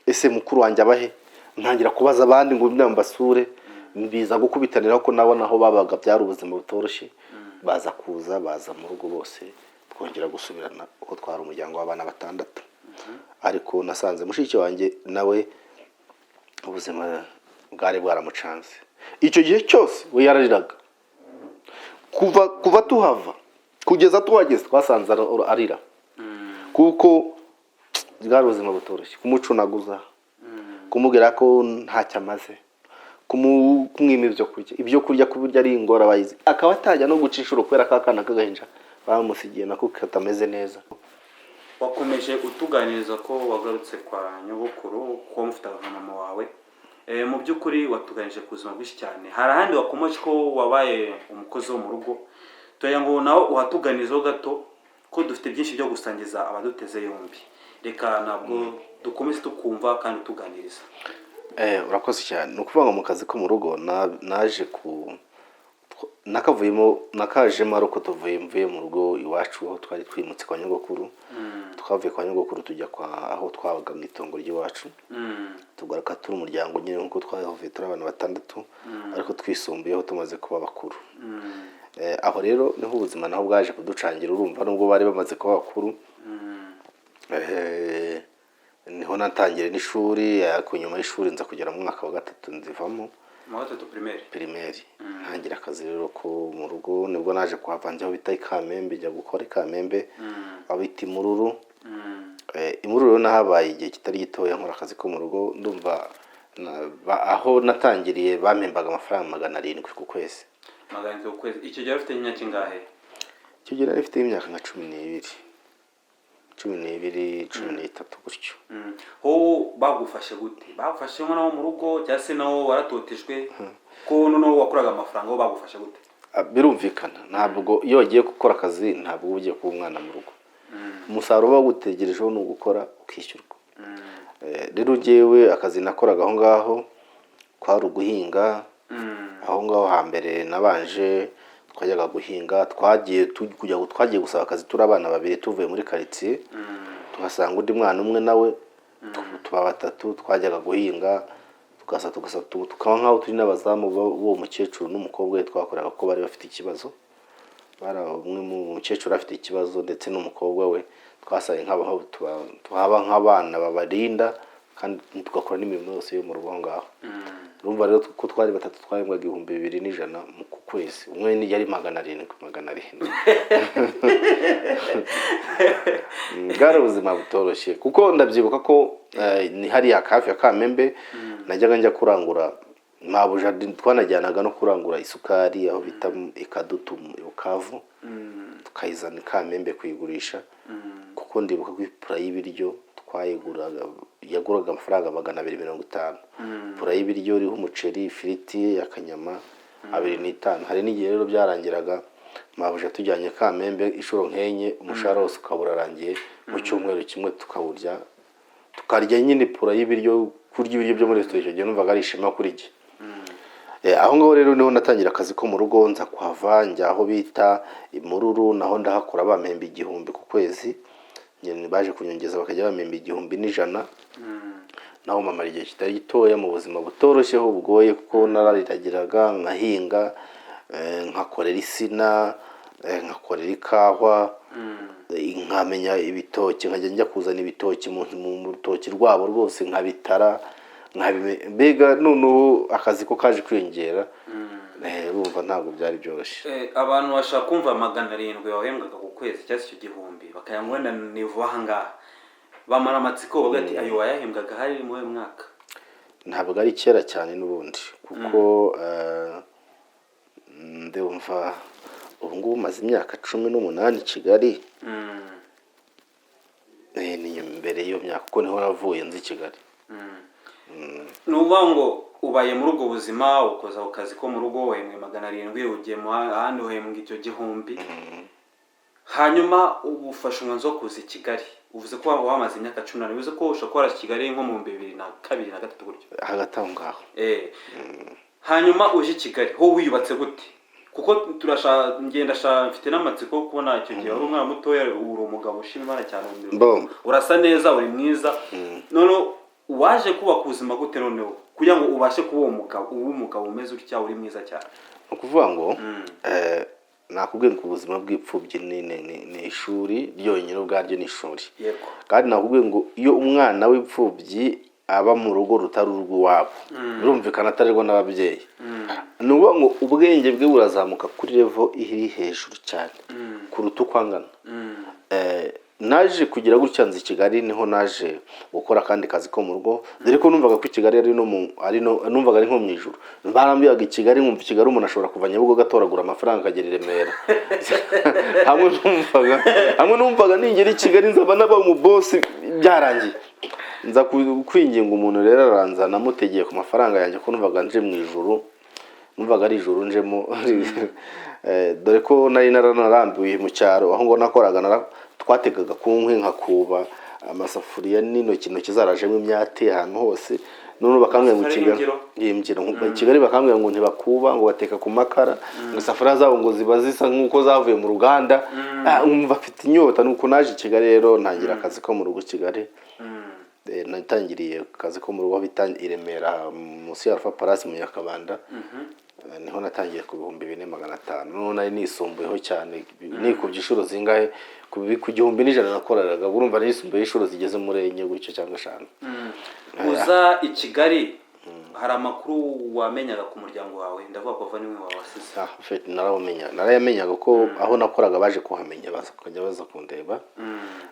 ese mukuru wanjye abahe? Ntangira kubaza abandi ngo mbasure, mbiza gukubitanira ko nabona aho babaga byari ubuzima butoroshye. Baza kuza baza mu rugo bose twongera gusubirana uko twari umuryango w'abana 6 ariko nasanze mushiki wanjye nawe ubuzima bwari bwaramucanze. Icyo gihe cyose we yarariraga kuva tuhava kugeza tuhageze twasanze arira kuko bwari ubuzima butoroshye, kumucunaguza, kumubwira ko ntacyo amaze, kumwima ibyo kurya kuburya ari ingora bayizi, akaba atajya no guca inshuro kubera ko akana k'agahinja bamusigiye nako katameze neza. Wakomeje utuganiriza ko wagarutse kwa nyogokuru ko mufitaga nka mama wawe. Mu by'ukuri watuganije ku buzima bwinshi cyane. Hari ahandi wakomeje ko wabaye umukozi wo mu rugo, toya ngo nawe uhatuganizo gato ko dufite byinshi byo gusangiza abaduteze yombi. Reka nabwo dukomeze tukumva kandi tuganiriza. Urakoze cyane. Nukuvuga ngo mu kazi ko mu rugo naje nakajemo ariko tuvuye mu rugo iwacu aho twari twimutse kwa nyogokuru. Twavuye kwa nyogokuru tujya aho twabaga mu itongo ry'iwacu. Tugaruka turi umuryango nyine nkuko twavuye turi abantu 6 ariko twisumbuyeho tumaze kuba bakuru. Aho rero niho ubuzima naho bwaje kuducangira, urumva nubwo bari bamaze kuba bakuru. Niho natangiye n'ishuri, ariko nyuma y'ishuri nza kugera mu mwaka wa 3 nzivamo mu wa 3 primaire. Ntangira akazi rero ko mu rugo, nibwo naje kuhavangira aho bita Kamembe, njya gukora Kamembe abita Imururu. Imururu nahabaye igihe kitari gitoya nkora akazi ko mu rugo. Ndumva aho natangiriye bampembaga amafaranga 700 ku kwezi. 700 ku kwezi. Icyo gihe ufite imyaka ingahe? Icyo gihe nari mfite imyaka nka 12 gutyo. Ho bagufashe gute? Bagufashe nko nawo mu rugo cyangwa se nawo waratotejwe ko noneho wakoraga amafaranga ho bagufashe gute? Birumvikana, ntabwo iyo wagiye gukora akazi ntabwo ugiye kuba umwana mu rugo. Umusaruro bagutegerejeho no gukora ukishyurwa. Rero jewe akazi nakoraga aho ngaho kwari uguhinga. Aho ngaho hambere nabanje twajyaga guhinga, twagiye gusaba akazi turi abana 2 tuvuye muri quartier. Tuhasanga undi mwana umwe nawe tuba 3 twajyaga guhinga, tukaba nkaho turi n'abazamu bo mukecuru n'umukobwa we twakoraga ko bari bafite ikibazo. Umwe mu mukecuru afite ikibazo ndetse n'umukobwa we, twasaye nk'abaho tuhaba nk'abana babarinda kandi tugakora n'imirimo yose yo mu rugo ngaho. Urumva rero ko twari 3 twahembwaga 2100 mu kwezi. Umwe ni yari 700. Bwari ubuzima butoroshye kuko ndabyibuka ko ni hariya hafi ya Kamembe najyaga njya kurangura mabuja, twanajyanaga no kurangura isukari aho bita Ikadutu Bukavu, tukayizana Kamembe kuyigurisha kuko ndibuka ko ipura y'ibiryo yaguraga amafaranga 250. Pura y'ibiryo iriho umuceri, ifiriti, akanyama 25. Hari n'igihe rero byarangiraga mabuja tujyanye Kamembe inshuro nkenye, umushahara wose ukaburarangiye mu cyumweru kimwe tukaburya tukarya nyine pura y'ibiryo. Kurya ibiryo byo muri restaurant icyo gihe numvaga ari ishema kuri jye. Aho ngaho rero niho natangira akazi ko mu rugo, nza kuhava njya aho bita Imururu, naho ndahakora bampemba 1000 ku kwezi. Nyine baje kunyongeza bakajya bampemba 1100. Naho mama igihe kitari gitoya mu buzima butoroshyeho bugoye kuko narariragiraga nkahinga, nkakorera isina, nkakorera ikahwa, nkamenya ibitoki, nkajya njya kuzana ibitoki mu rutoki rwabo rwose nkabitara, mbega noneho akazi ko kaje kwiyongera. Urumva ntabwo byari byoroshye. Abantu bashaka kumva 700 wahembwaga ku kwezi cyangwa se 1000 bakayangwenda nivo ahangaha, bamara amatsiko bagati ayo wayahembwaga hari mu mwaka. Ntabwo ari kera cyane n'ubundi kuko ndumva ubu ngubu maze imyaka 18 Kigali. Ni mbere yo myaka ko niho navuye nzi Kigali. Nuvuga ngo ubaye muri ubwo buzima ukoza akazi ko mu rugo wahembwe 700, ugiye mu ahandi uhembwa icyo 1000. Hanyuma ubufasha umwanzo kuza i Kigali. Uvuze ko wamaze imyaka 18, bivuze ko ushobora Kigali nko mu 2002 na 2003 gutyo. Hagati aho ngaho. Hanyuma uje i Kigali ho wiyubatse gute? Kuko ngenda mfite n'amatsiko kubona icyo gihe uri umwana mutoya, uri umugabo ushima Imana cyane, urasa neza, uri mwiza. None waje kuba kuzima gute noneho kugira ngo ubashe kuba umugabo umeze utya uri mwiza cyane? Ukuvuga ngo nakubwiye ngo ubuzima bw'ipfubyi ni ishuri ryonyine ubwaryo ni ishuri. Yego. Kandi nakubwiye ngo iyo umwana w'ipfubyi aba mu rugo rutari urw'iwabo birumvikana atarirwa n'ababyeyi, ni ukuvuga ngo ubwenge bwe burazamuka kuri level iri hejuru cyane kuruta uko angana. Naje kugira gutya nzi Kigali, niho naje gukora kandi kazi ko mu rugo, dore ko numvaga ko Kigali numvaga ari nko mu ijuru. Barambyaga Kigali, nkumva Kigali umuntu ashobora kuva Nyabugogo atoragura amafaranga akagera i Remera. hamwe numvaga ningera i Kigali nzaba naba mu boss byarangiye. Nza kwinginga umuntu rero aranza namutegeye ku mafaranga yanjye ko numvaga nje mu ijuru, numvaga ari ijuru njemo. Dore ko nari nararambiwe mu cyaro aho ngo nakoraga, twategaga ku nkwi nkakuba amasafuriya n'intoki zarajemo imyate ahantu hose. None bakambwira ngo Kigali bakambwira ngo ntibakuba, ngo bateka ku makara, ngo isafuriya zabo ngo ziba zisa nk'uko zavuye mu ruganda. Umva afite inyota. Nuko naje Kigali rero ntangira akazi ko mu rugo Kigali. Natangiriye akazi ko mu rugo bita i Remera munsi ya Alpha Palace mu Nyakabanda. Niho natangiye ku 2500. None nari nisumbuyeho cyane, nikubye inshuro zingahe ku 1100 nakoreraga. Urumva nisumbuye inshuro zigeze muri enye gutyo cyangwa 5. Uza i Kigali hari amakuru wamenyaga ku muryango wawe? Ndavuga ko vaniwe wawe wasize. Narayamenyaga ko aho nakoraga baje kuhamenya baza kundeba.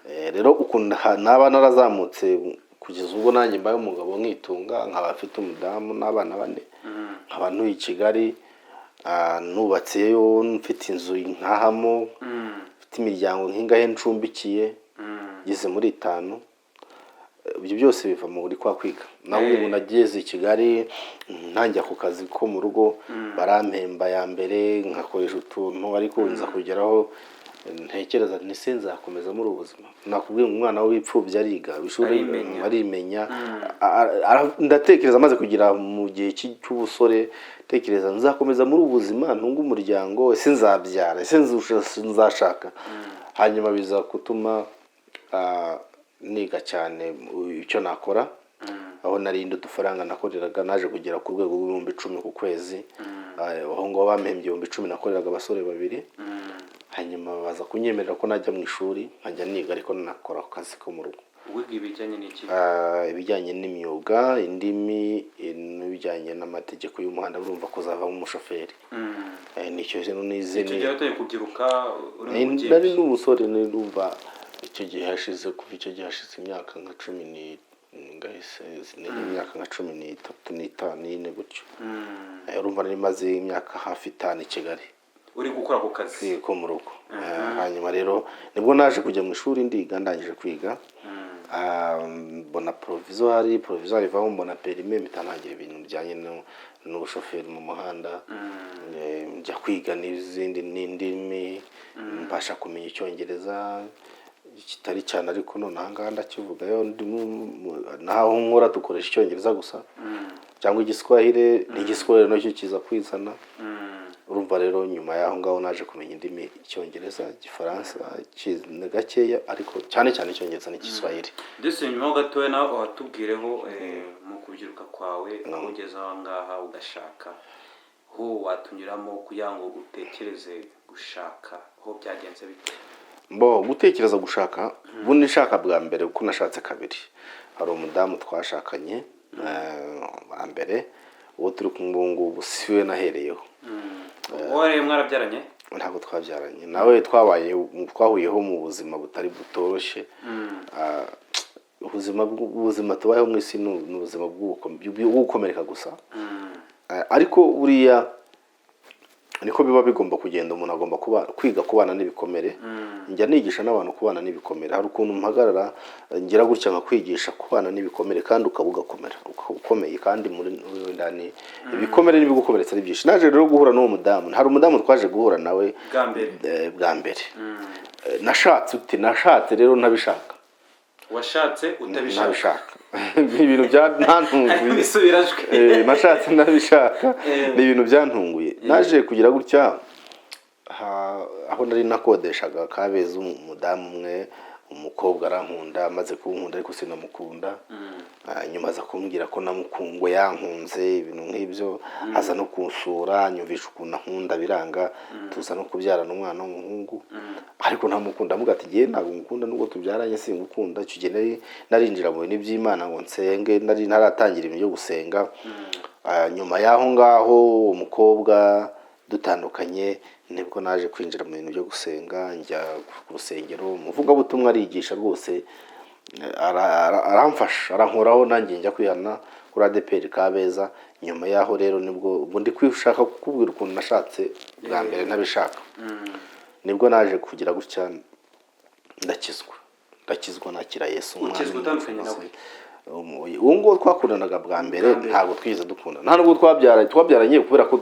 Rero ukunda naba narazamutse kugeza ubwo nanjye mbaye umugabo nkitunga, nkaba afite umudamu n'abana 4. Nkaba ntuye i Kigali, nubatseyo, mfite inzu nkahamo, mfite imiryango nk'ingahe ncumbikiye gize muri 5. Ibyo byose biva mu buri kwa kwiga. Naho ubu nageze i Kigali ntanjya ku kazi ko mu rugo, barampemba ya mbere nkakoresha utuntu, ariko nza kugeraho ntekereza nti nzakomeza muri ubuzima. Nakubwiye umwana w'ipfubyi ariga bishuri arimenya. Ndatekereza maze kugira mu gihe cy'ubusore, tekereza nzakomeza muri ubuzima, ntunga umuryango, nzabyara, nzashaka. Hanyuma biza gutuma niga cyane icyo nakora. Aho narinde udufaranga nakoreraga, naje kugera ku rwego rw'10,000 ku kwezi. Aho ngo bampembye 10,000 nakoreraga abasore 2. Hanyuma baza kunyemerera ko najya mu ishuri nkajya niga, ariko nakora akazi ko mu rugo. Wiga ibijyanye n'iki? Ibijyanye n'imyuga, indimi, n'ibijyanye n'amategeko y'umuhanda. Urumva ko zavamo umushoferi. Nicyo rero nize. Icyo gihe utari kubyiruka uri mu gihe? Nari n'umusore, nirumva icyo gihe hashize, kuva icyo gihe hashize imyaka nka 10 ngahise imyaka nka 13 gutyo. Urumva nari maze imyaka hafi 5 i Kigali uri gukora ku kazi ko mu rugo. Hanyuma rero nibwo naje kujya mu ishuri ndiga, ndangije kwiga. Mbona provisoire ivaho, mbona perime, mitanangira ibintu bijyanye n'ubushoferi mu muhanda. Njya kwiga n'izindi n'indimi, mbasha kumenya Icyongereza kitari cyane, ariko none ahangaha ndakivugayo. Naho nkora dukoresha Icyongereza gusa, cyangwa Igiswahili. N'igiswahili nacyo kiza kwizana. Urumva rero nyuma yaho ngaho naje kumenya indimi, Icyongereza, Igifaransa gakeya, ariko cyane Icyongereza n'Igiswahili. Ndetse nyuma gatoya nawe watubwireho mu kubyiruka kwawe aho ugeze aho ngaha ugashaka, ho watunyuramo kugira ngo utekereze gushaka, ho byagenze bite? Gutekereza gushaka, ubundi nshaka bwa mbere uko nashatse kabiri. Hari umudamu twashakanye bwa mbere, uwo turi kumbungu busiwe nahereyeho. Wowe mwarabyaranye? Ntabwo twabyaranye. Nawe twahuyeho mu buzima butari butoroshye. Ubuzima tubayeho mu isi ni ubuzima bw'ugukomereka gusa. Ariko buriya niko biba bigomba kugenda. Umuntu agomba kwiga kubana n'ibikomere. Njya nigisha n'abantu kubana n'ibikomere. Hari ukuntu mpagarara ngira gutya nkakwigisha kubana n'ibikomere, kandi ukabugakomera ukomeye, kandi muri ndani ibikomere n'ibigukomeretsa ari byinshi. Naje rero guhura n'uwo mudamu. Hari umudamu twaje guhura nawe bwa mbere. Nashatse rero ntabishaka. Washatse utabishaka? Ni ibintu byantunguye. Bisubirajwe. Nashatse ntabishaka. Ni ibintu byantunguye. Naje kugira gutya aho nari nakodeshaga Kabeza, umudamu umwe umukobwa arankunda, amaze kunkunda ariko sinamukunda. Nyuma aza kumbwira ko namukungwe yankunze ibintu nk'ibyo, aza no kunsura nyumvisha ukuntu ankunda biranga, tuza no kubyarana umwana w'umuhungu, ariko ntamukunda. Amuga ati giye ntabwo ngukunda nubwo tubyaranye singukunda. Icyo gihe narinjira mu bintu by'Imana ngo nsenge, nari ntaratangira ibintu byo gusenga. Nyuma y'aho ngaho umukobwa dutandukanye nibwo naje kwinjira mu bintu byo gusenga, njya ku rusengero, umuvugabutumwa arigisha rwose, aramfasha arankoraho, nanjye njya kwihana kuri ADPR Kabeza. Nyuma y'aho rero nibwo ndi kwishaka kukubwira ukuntu nashatse bwa mbere ntabishaka. Nibwo naje kugira gutya ndakizwa nakira Yesu umwana. Ukizwa utandukanye nawe? Uwo ngo twakundanaga bwa mbere ntabwo twize dukundana, nta nubwo twabyaranye kubera ko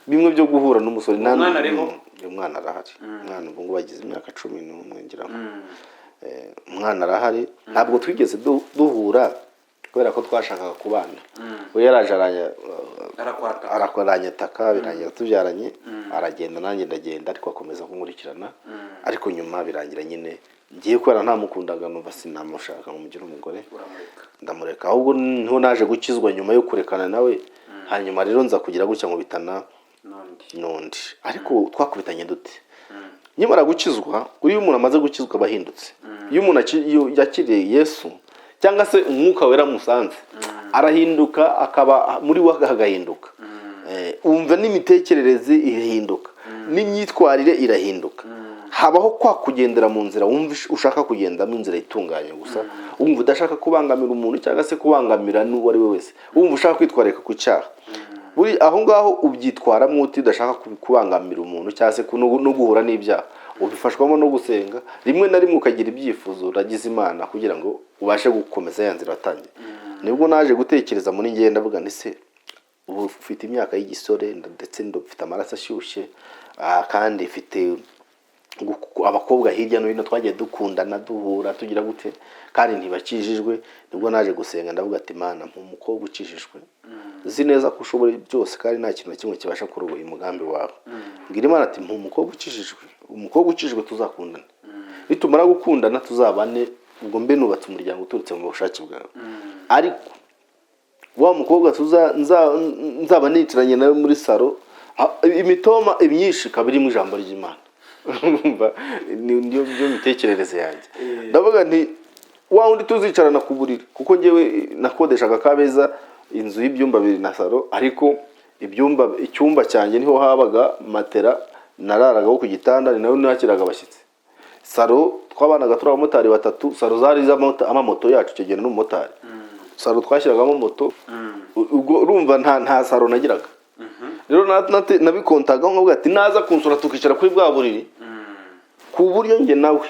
bimwe byo guhura n'umusore. Umwana ariho? Umwana arahari. Umwana ubu ngo bagize imyaka 11 ngira ngo. Umwana arahari, ntabwo twigeze duhura kubera ko twashakaga kubana. We yaraje arakwataka birangira tubyaranye, aragenda nanjye ndagenda, ariko akomeza kunkurikirana. Ariko nyuma birangira nyine ngiye kwera ntamukundaga, numva sinamushaka ngo mugire umugore, ndamureka. Ahubwo niho naje gukizwa nyuma yo kurekana nawe. Hanyuma rero nza kugira gutya ngo bitana nundi, ariko twakubitanye dute. Nyamara gukizwa, uri umuntu amaze gukizwa abahindutse. Iyo umuntu yakiriye Yesu cyangwa se umwuka wera musanze, arahinduka, akaba muri we agahinduka. Umva n'imitekerereze irahinduka, n'imyitwarire irahinduka. Habaho kwa kugendera mu nzira wumva ushaka kugenda mu nzira itunganye gusa, wumva udashaka kubangamira umuntu cyangwa se kubangamira n'uwo ari we wese, wumva ushaka kwitwareka ku cyaha. Buri aho ngaho ubyitwaramo uti udashaka kubangamira umuntu cyangwa se no guhura n'ibyaha. Ubifashwamo no gusenga, rimwe na rimwe ukagira ibyifuzo uragize Imana kugira ngo ubashe gukomeza ya nzira watangiye. Nibwo naje gutekereza muri njye ndavuga nti se ubu ufite imyaka y'igisore ndetse ndofite amaraso ashyushye, kandi ifite abakobwa hirya no hino twagiye dukundana duhura tugira gute kandi ntibakijijwe. Nibwo naje gusenga ndavuga ati Mana umukobwa ukijijwe, uzi neza ko ushobora byose kandi nta kintu na kimwe kibasha kurogoya umugambi wawe. Ngira Imana ati umukobwa ukijijwe tuzakundana, nitumara gukundana tuzabane, ubwo mbe nubatse umuryango uturutse mu bushake bwawe. Ariko wa mukobwa nzaba nitiranye nawe muri saro, imitoma imyinshi kabiri mu ijambo ry'Imana. Niyo mitekerereze yanjye. Ndavuga nti wa undi tuzicarana ku buriri, kuko ngewe nakodeshaga Kabeza inzu y'ibyumba 2 na saro, ariko icyumba cyanjye niho habaga matera, nararagaho ku gitanda, ni nayo nakiraga abashyitsi. Saro twabanaga turi abamotari 3, saro zari amamoto yacu icyo gihe n'umumotari. Saro twashyiragamo moto, ubwo urumva nta saro nagiraga. Rero nabikontaga nkavuga ati naza kunsura tukicara kuri bwa buriri, ku buryo nge nawe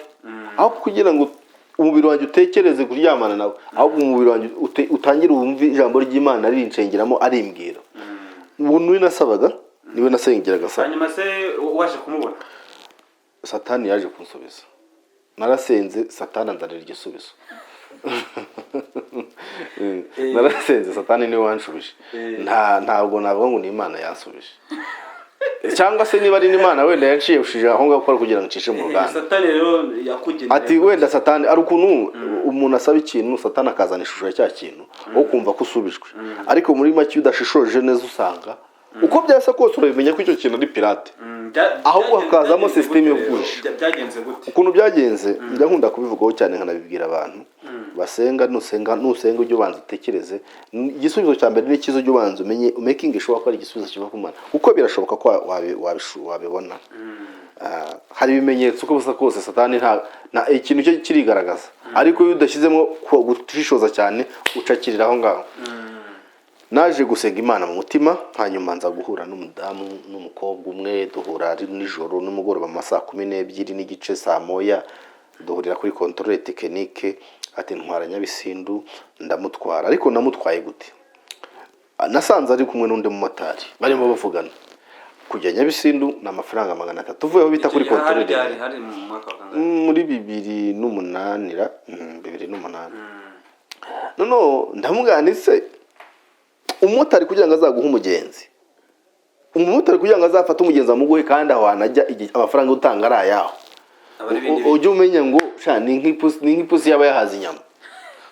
aho kugira ngo umubiri wanjye utekereze kuryamana nawe, ahubwo umubiri wanjye utangira wumve ijambo ry'Imana rinshengeramo arimbwira. Ubu niwe nasabaga, niwe nasengeraga sasa. Hanyuma se waje kumubona? Satani yaje kunsubiza. Narasenze, Satani anzanira igisubizo. Narasenze, Satani niwe wanshubije. Ntabwo navuga ngo ni Imana yansubije. Cyangwa se niba ari n'Imana wenda yaciye ushije aho ngaho gukora kugira ngo ncishe mu ruganda. Satani rero yakugeneye. Ati wenda Satani ari ukuntu umuntu asaba ikintu, Satani akazana ishusho ya cya kintu aho kumva ko usubijwe. Ariko muri make udashishoje neza usanga uko byasa kose urabimenya ko icyo kintu ari pirate. Ahubwo hakazamo system yo kugusha. Byagenze gute? Ukuntu byagenze njya nkunda kubivugaho cyane nkanabibwira abantu basenga. Nusenga ujye ubanza utekereze igisubizo cya mbere n'ikizo ujye ubanza umenye making sure ko ari igisubizo kiva ku Mana, kuko birashoboka ko wabibona. Hari ibimenyetso uko busa kose Satani nta ikintu cyo kirigaragaza, ariko iyo udashyizemo gushishoza cyane ucakirira aho ngaho. Naje gusenga Imana mu mutima, hanyuma nza guhura n'umudamu n'umukobwa umwe, duhura ari nijoro n'umugoroba mu saa 12 n'igice saa moya, duhurira kuri controle technique. Ati ntwara Nyabisindu, ndamutwara. Ariko namutwaye gute? Nasanze ari kumwe n'undi mumotari barimo bavugana. Kujya Nyabisindu na amafaranga 300 tuvuyeho bita kuri controle. Hari mu mwaka wa muri 2008 2008. Nono ndamuganise umumotari kugira ngo azaguha umugenzi, umumotari kugira ngo azafata umugenzi amuguhe kandi aho anajya amafaranga utanga ari ayaho. Ujye umenya ngo ni nk'ipusi yaba yahaze inyama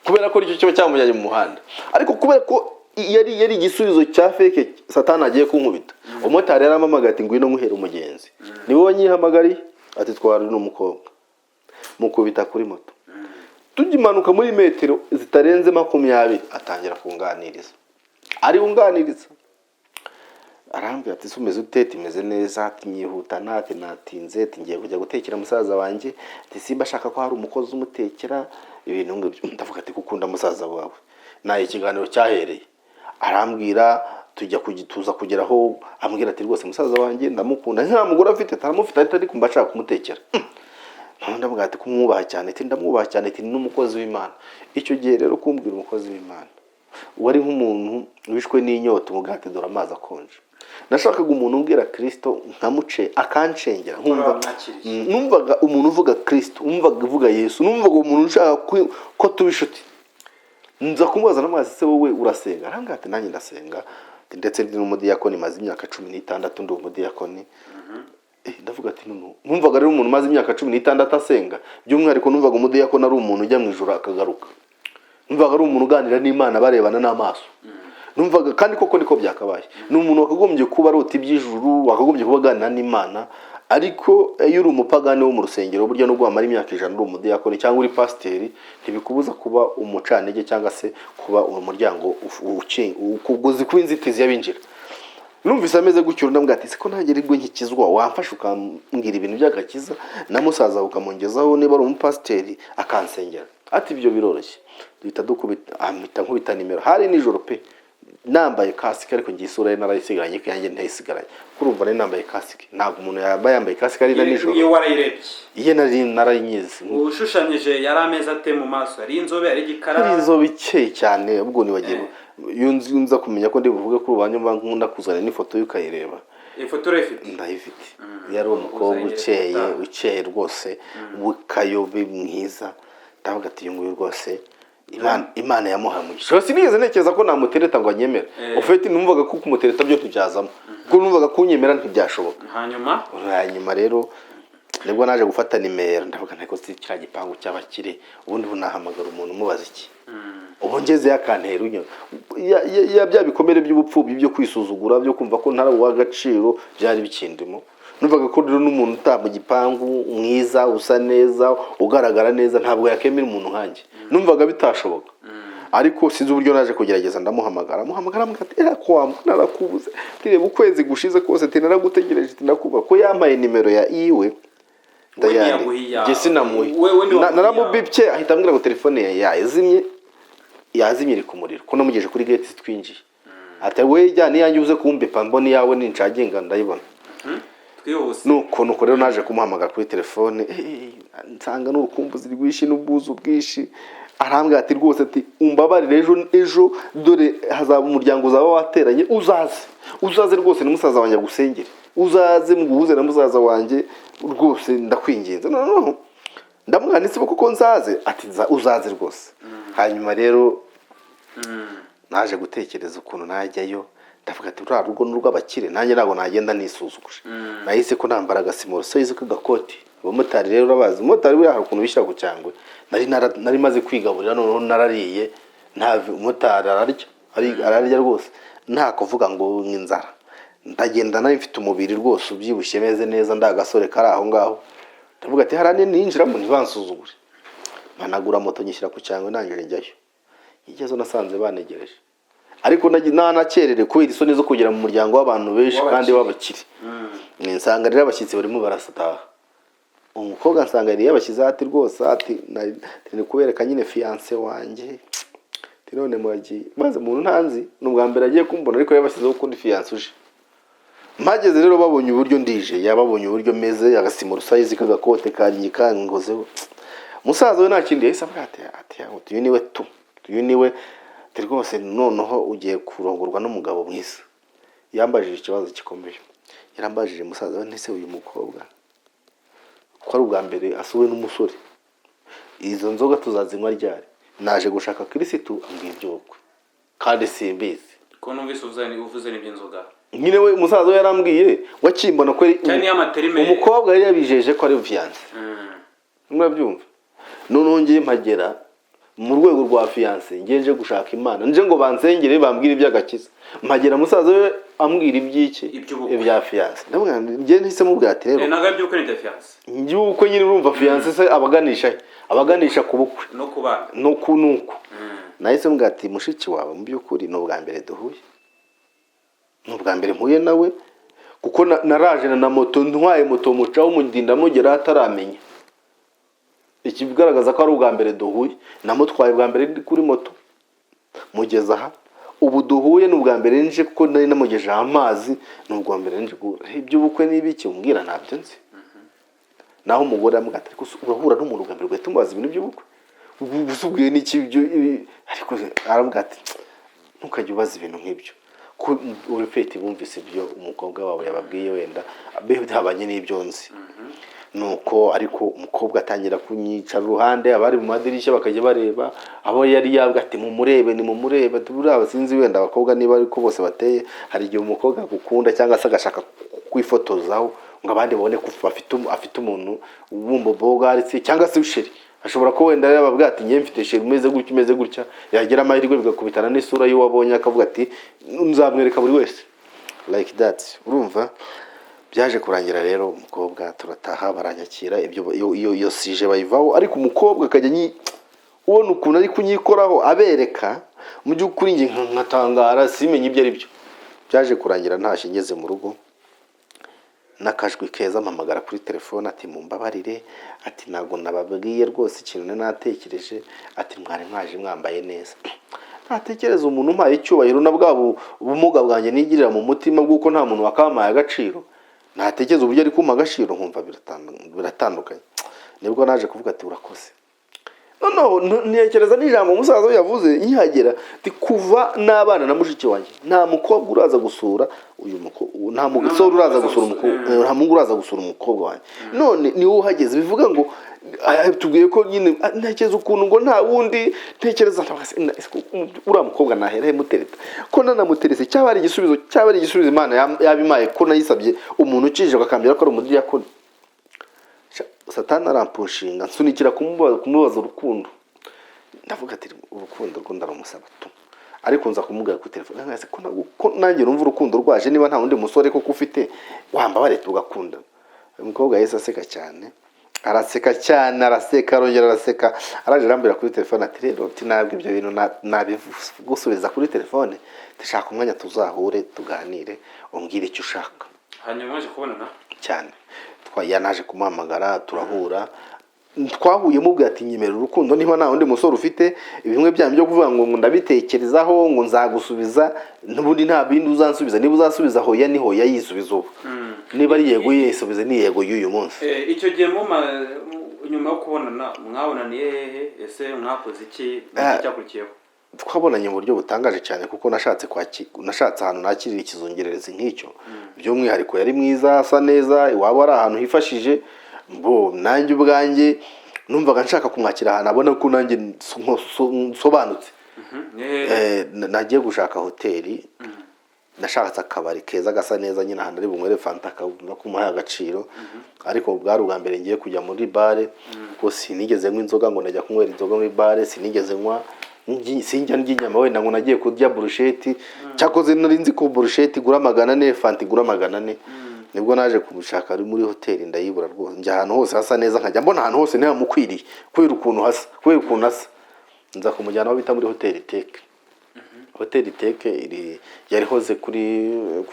kubera ko icyo kiba cyamujyanye mu muhanda. Ariko kubera ko yari igisubizo cya fake Satani agiye kunkubita, umumotari yaramamaga ati ngwino muhere umugenzi, niwe wanyihamagariye ati twari n'umukobwa, mukubita kuri moto. Tugimanuka muri metero zitarenze 20 atangira kunganiriza, ari unganiriza arambwira ati sumeze utete imeze neza, ati nyihuta nate natinze, ati ngiye kujya gutekera musaza wanjye, ati simba ashaka ko hari umukozi umutekera ibintu ngibyo. Ndavuga ati kukunda musaza wawe, naye ikiganiro cyahereye arambwira tuza kugeraho, ambwira ati rwose musaza wanjye ndamukunda, nta mugore afite taramufite atari kumba ashaka kumutekera. Ndavuga ati kumwubaha cyane, ati ndamwubaha cyane, ati n'umukozi w'Imana. Icyo gihe rero kumbwira umukozi w'Imana wari nk'umuntu wishwe n'inyota, umugati dore amazi akonje. Nashakaga umuntu umbwira Kristo nkamuce akancengera, numvaga umuntu uvuga Kristo, numvaga uvuga Yesu, numvaga umuntu ushaka ko tubishuti. Nza kumubaza n'amazi, se wowe urasenga? Arambwira ati nanjye ndasenga, ndetse ndi n'umudiyakoni maze imyaka 16 ndi umudiyakoni. Ndavuga ati numvaga rero umuntu maze imyaka 16 asenga, by'umwihariko numvaga umudiyakoni ari umuntu ujya mu ijuru akagaruka, numvaga ari umuntu uganira n'Imana barebana n'amaso. Numvaga kandi koko niko byakabaye, ni umuntu wakagombye kuba arota iby'ijuru, wakagombye kuba aganira n'Imana. Ariko iyo uri umupagani wo mu rusengero, burya nubwo wamara imyaka 100 uri umudiyakoni cyangwa uri pasiteri, ntibikubuza kuba umucanege cyangwa se kuba umuryango ukugozi kw'inzitizi y'abinjira. Numvise ameze gutyo, ndambwira ati siko ntagera ibwo nkikizwa, wamfasha ukambwira ibintu by'agakiza na musaza ukamongezaho niba ari umupasiteri akansengera. Ati ibyo biroroshye, duhita dukubita, amita nkubita nimero. Hari nijoro pe, nambaye kasike ariko ngisura ye narayisigaranye yanjye ntayisigaranye. Kurumva nari nambaye kasike, ntabwo umuntu yambaye kasike ari na nijoro. Iyo warayirebye iye narayinyize. Ushushanyije yari ameza ate mu maso, ari inzobe ari igikara? Ari inzobe ikeye cyane, ubwo nibagiwe. Yunza kumenya ko ndi buvuge ko ubanye nkunda kuzana n'ifoto y'ukayireba. Ifoto urayifite? Ndayifite. Yari umukobwa ukeye rwose, w'ikayobe mwiza. Ndavuga ati uyu nguyu rwose Imana yamuhamuye. Sinigeze ntekereza ko namutereta ngo anyemera. Ufite numvaga ko kumutereta byo tubyazamo, ko numvaga kunyemera ntibyashoboka. Hanyuma rero nibwo naje gufata nimero, ndavuga nteko kiriya gipangu cy'abakire, ubundi bunahamagara umuntu umubaza iki. Ubu ngeze yakantera unyo ya bya bikomere by'ubupfubyi byo kwisuzugura, byo kumva ko ntari uw'agaciro, byari bikindimo. Numvaga ko rero n'umuntu utamu gipangu mwiza, usa neza, ugaragara neza, ntabwo yakemera umuntu nkanjye. Numvaga bitashoboka. Ariko sinzi uburyo naje kugerageza, ndamuhamagara ati ko narakubuze, tireba ukwezi gushize kose tinaragutegereje, tinakuba ko yampaye nimero ya iwe ndayandi gese namuye naramubipye, ahita ambwira ngo telefone yazimye iri ku muriro, ko namugeje kuri gate twinjiye. Ati we jyane yanjye uze kumbepa mbone yawe nincaginga ndayibona. Nuko rero naje kumuhamagara kuri telefone, nsanga n'urukumbuzi rwishi n'ubuzu bwishi. Arambwira ati rwose ati umbabarire, ejo dore hazaba umuryango uzaba wateranye, uzaze rwose n'umusaza wanjye gusengera, uzaze muguhuze na musaza wanjye rwose ndakwinginze. No ndamwanitse kuko nzaze, ati uzaze rwose. Hanyuma rero naje gutekereza ukuntu najyayo, ndavuga ati ura rugo n'urw'abakire, nanjye ntabwo nagenda nisuzuguje. Nahise ko nambara agasimoro size k'agakoti. Abamotari rero urabazi, umumotari we hari ukuntu bishyira ku cyangwe, nari maze kwigaburira, noneho narariye, nta umumotari ararya rwose, nta kuvuga ngo nk'inzara. Ndagenda nari mfite umubiri rwose ubyibushye meze neza, ndagasore kari aho ngaho. Ndavuga ati harane ninjiramo ntibansuzugure. Managura moto nyishyira ku cyangwe, nangire njyayo. Igezo nasanze banegereje, ariko nanakerere kubera isoni zo kugera mu muryango w'abantu benshi kandi w'abakire. Nsanga rero abashyitsi barimo barasataha. Umukobwa nsanga yari yabashyize ati rwose, ati turi kubereka nyine fiance wanjye, none mwagiye maze umuntu ntanzi n'ubwa mbere agiye kumbona, ariko yabashyizeho kundi fiance uje. Mpageze rero babonye uburyo ndije, yababonye uburyo meze, agasimoro size k'agakote kangozeho. Musaza we nta kindi yahise avuga ati uyu niwe uyu niwe rwose, noneho ugiye kurongorwa n'umugabo mwiza. Yambajije ikibazo gikomeye, yarambajije musaza we, ntese uyu mukobwa ko ari ubwa mbere asuwe n'umusore, izo nzoga tuzazinywa ryari? Naje gushaka Kristo ambwira iby'ubukwe kandi simbizi. Ko numvise uvuze n'iby'inzoga. Nyine we musaza we yarambwiye, wakimbona ko umukobwa yari yabijeje ko ari fiance. Murabyumva? noneho ngiye mpagera mu rwego rwa fiyanse nje gushaka imana nje ngo bansengere bambwire iby'agakiza mpagera musaza we ambwira iby'iki ibya fiyanse ndavuga ngiye ntise mubwira ati rero naga byuko ni fiyanse ngiuko nyine urumva fiyanse se abaganisha ku bukwe no kubana no kunuko nahise mbwira ati mushiki wawe mu by'ukuri ni ubwa mbere duhuye ni ubwa mbere mpuye nawe kuko naraje na moto ntwaye moto mucaho umudinda mugera ataramenya ikibigaragaza ko ari ubwa mbere duhuye namutwaye bwa mbere kuri moto mugeza aha ubu duhuye ni ubwa mbere nje kuko nari namugejeje amazi ni ubwa mbere nje iby'ubukwe n'ibiki umbwira ntabyo nzi naho umugore amubwira ati ariko urahura n'umuntu bwa mbere ugahita umubaza ibintu by'ubukwe ubusubwiye n'iki ariko arambwira ati ntukajye ubaza ibintu nk'ibyo ko urufite bumvise ibyo umukobwa wawe yababwiye wenda byabanye n'ibyo nzi nuko ariko umukobwa atangira kunyicara uruhande abari mu madirishya bakajya bareba abo yari yabwa ati mumurebe ni mumurebe turaba sinzi wenda abakobwa niba ariko bose bateye hari igihe umukobwa gukunda cyangwa se agashaka kwifotozaho ngo abandi babone ko afite umuntu w'umboboga aritse cyangwa se usheri ashobora ko wenda yababwa ati ngiye mfite sheri umeze gutya yagira amahirwe bigakubitana n'isura y'uwabonye akavuga ati nzamwereka buri wese like that urumva byaje kurangira rero umukobwa turataha baranyakira iyo sije bayivaho ariko umukobwa akajya ubona ukuntu ari kunyikoraho abereka mu by'ukuri nge nkatangara simenye ibyo ari byo byaje kurangira ntashye ngeze mu rugo nakajwi keza mpamagara kuri telefone ati mumbabarire ati ntago nababwiye rwose ikintu natekereje ati mwari mwaje mwambaye neza natekereza umuntu umpaye icyubahiro na bwa bumuga bwanjye nigirira mu mutima bw'uko nta muntu wakamaye agaciro natekereza uburyo ari kumpa agaciro nkumva biratandukanye nibwo naje kuvuga ati urakoze noneho ntekereza n'ijambo umusaza we yavuze nkihagera ati kuva n'abana na mushiki wanjye nta mukobwa uraza gusura uyu mukobwa nta musore uraza gusura umukobwa nta mungu uraza gusura umukobwa wanjye none ni wowe uhageze bivuga ngo tubwiye ko nyine ntekereza ukuntu ngo nta wundi ntekereza uriya mukobwa nahera mutereta ko nanamuteretse cyaba ari igisubizo Imana yabimaye ko nayisabye umuntu ukije akambira ko ari umudiyakoni Satani arampushinga nsunikira kumubaza urukundo ndavuga ati urukundo rwo ndaramusaba tu ariko nza kumubwira ku telefone nkase ko nanjye numva urukundo rwaje niba nta wundi musore koko ufite wambabare tugakunda umukobwa yese aseka cyane araseka arongera araseka araje arambira kuri telefone ati rero ntabwo ibyo bintu nabigusubiza kuri telefone ndashaka umwanya tuzahure tuganire umbwire icyo ushaka hanyuma mwaje kubonana cyane yanaje kumuhamagara turahura twahuye mubwira ati nyemerera urukundo niba nta wundi musore ufite bimwe byanyu byo kuvuga ngo ndabitekerezaho ngo nzagusubiza n'ubundi nta bindi uzansubiza niba uzasubiza hoya ni hoya yisubiza ubu niba ari yego yisubize ni yego y'uyu munsi icyo gihe nyuma yo kubonana mwabonaniye hehe ese mwakoze iki cyakurikiyeho twabonanye mu buryo butangaje cyane kuko nashatse ahantu nakirira ikizungererezi nk'icyo by'umwihariko yari mwiza asa neza iwaba ari ahantu hifashije nanjye ubwanjye numvaga nshaka kumwakira ahantu abona ko nanjye nsobanutse nagiye gushaka hoteli nashatse akabari keza gasa neza nyine ahantu ari bunywere fanta akabona kumuha agaciro ariko bwari ubwa mbere ngiye kujya muri bare kuko sinigeze nywa inzoga ngo najya kunywera inzoga muri bare sinigeze nywa sinjya n'inyama wenda ngo nagiye kurya burusheti cyakoze nari nzi ko burusheti igura 400 fanta igura 400 nibwo naje kumushaka ari muri hoteli ndayibura rwose njya ahantu hose hasa neza nkajya mbona ahantu hose ntamukwiriye kubera ukuntu hasa nza kumujyana aho bita muri hoteli teke hoteli teke yari hoze kuri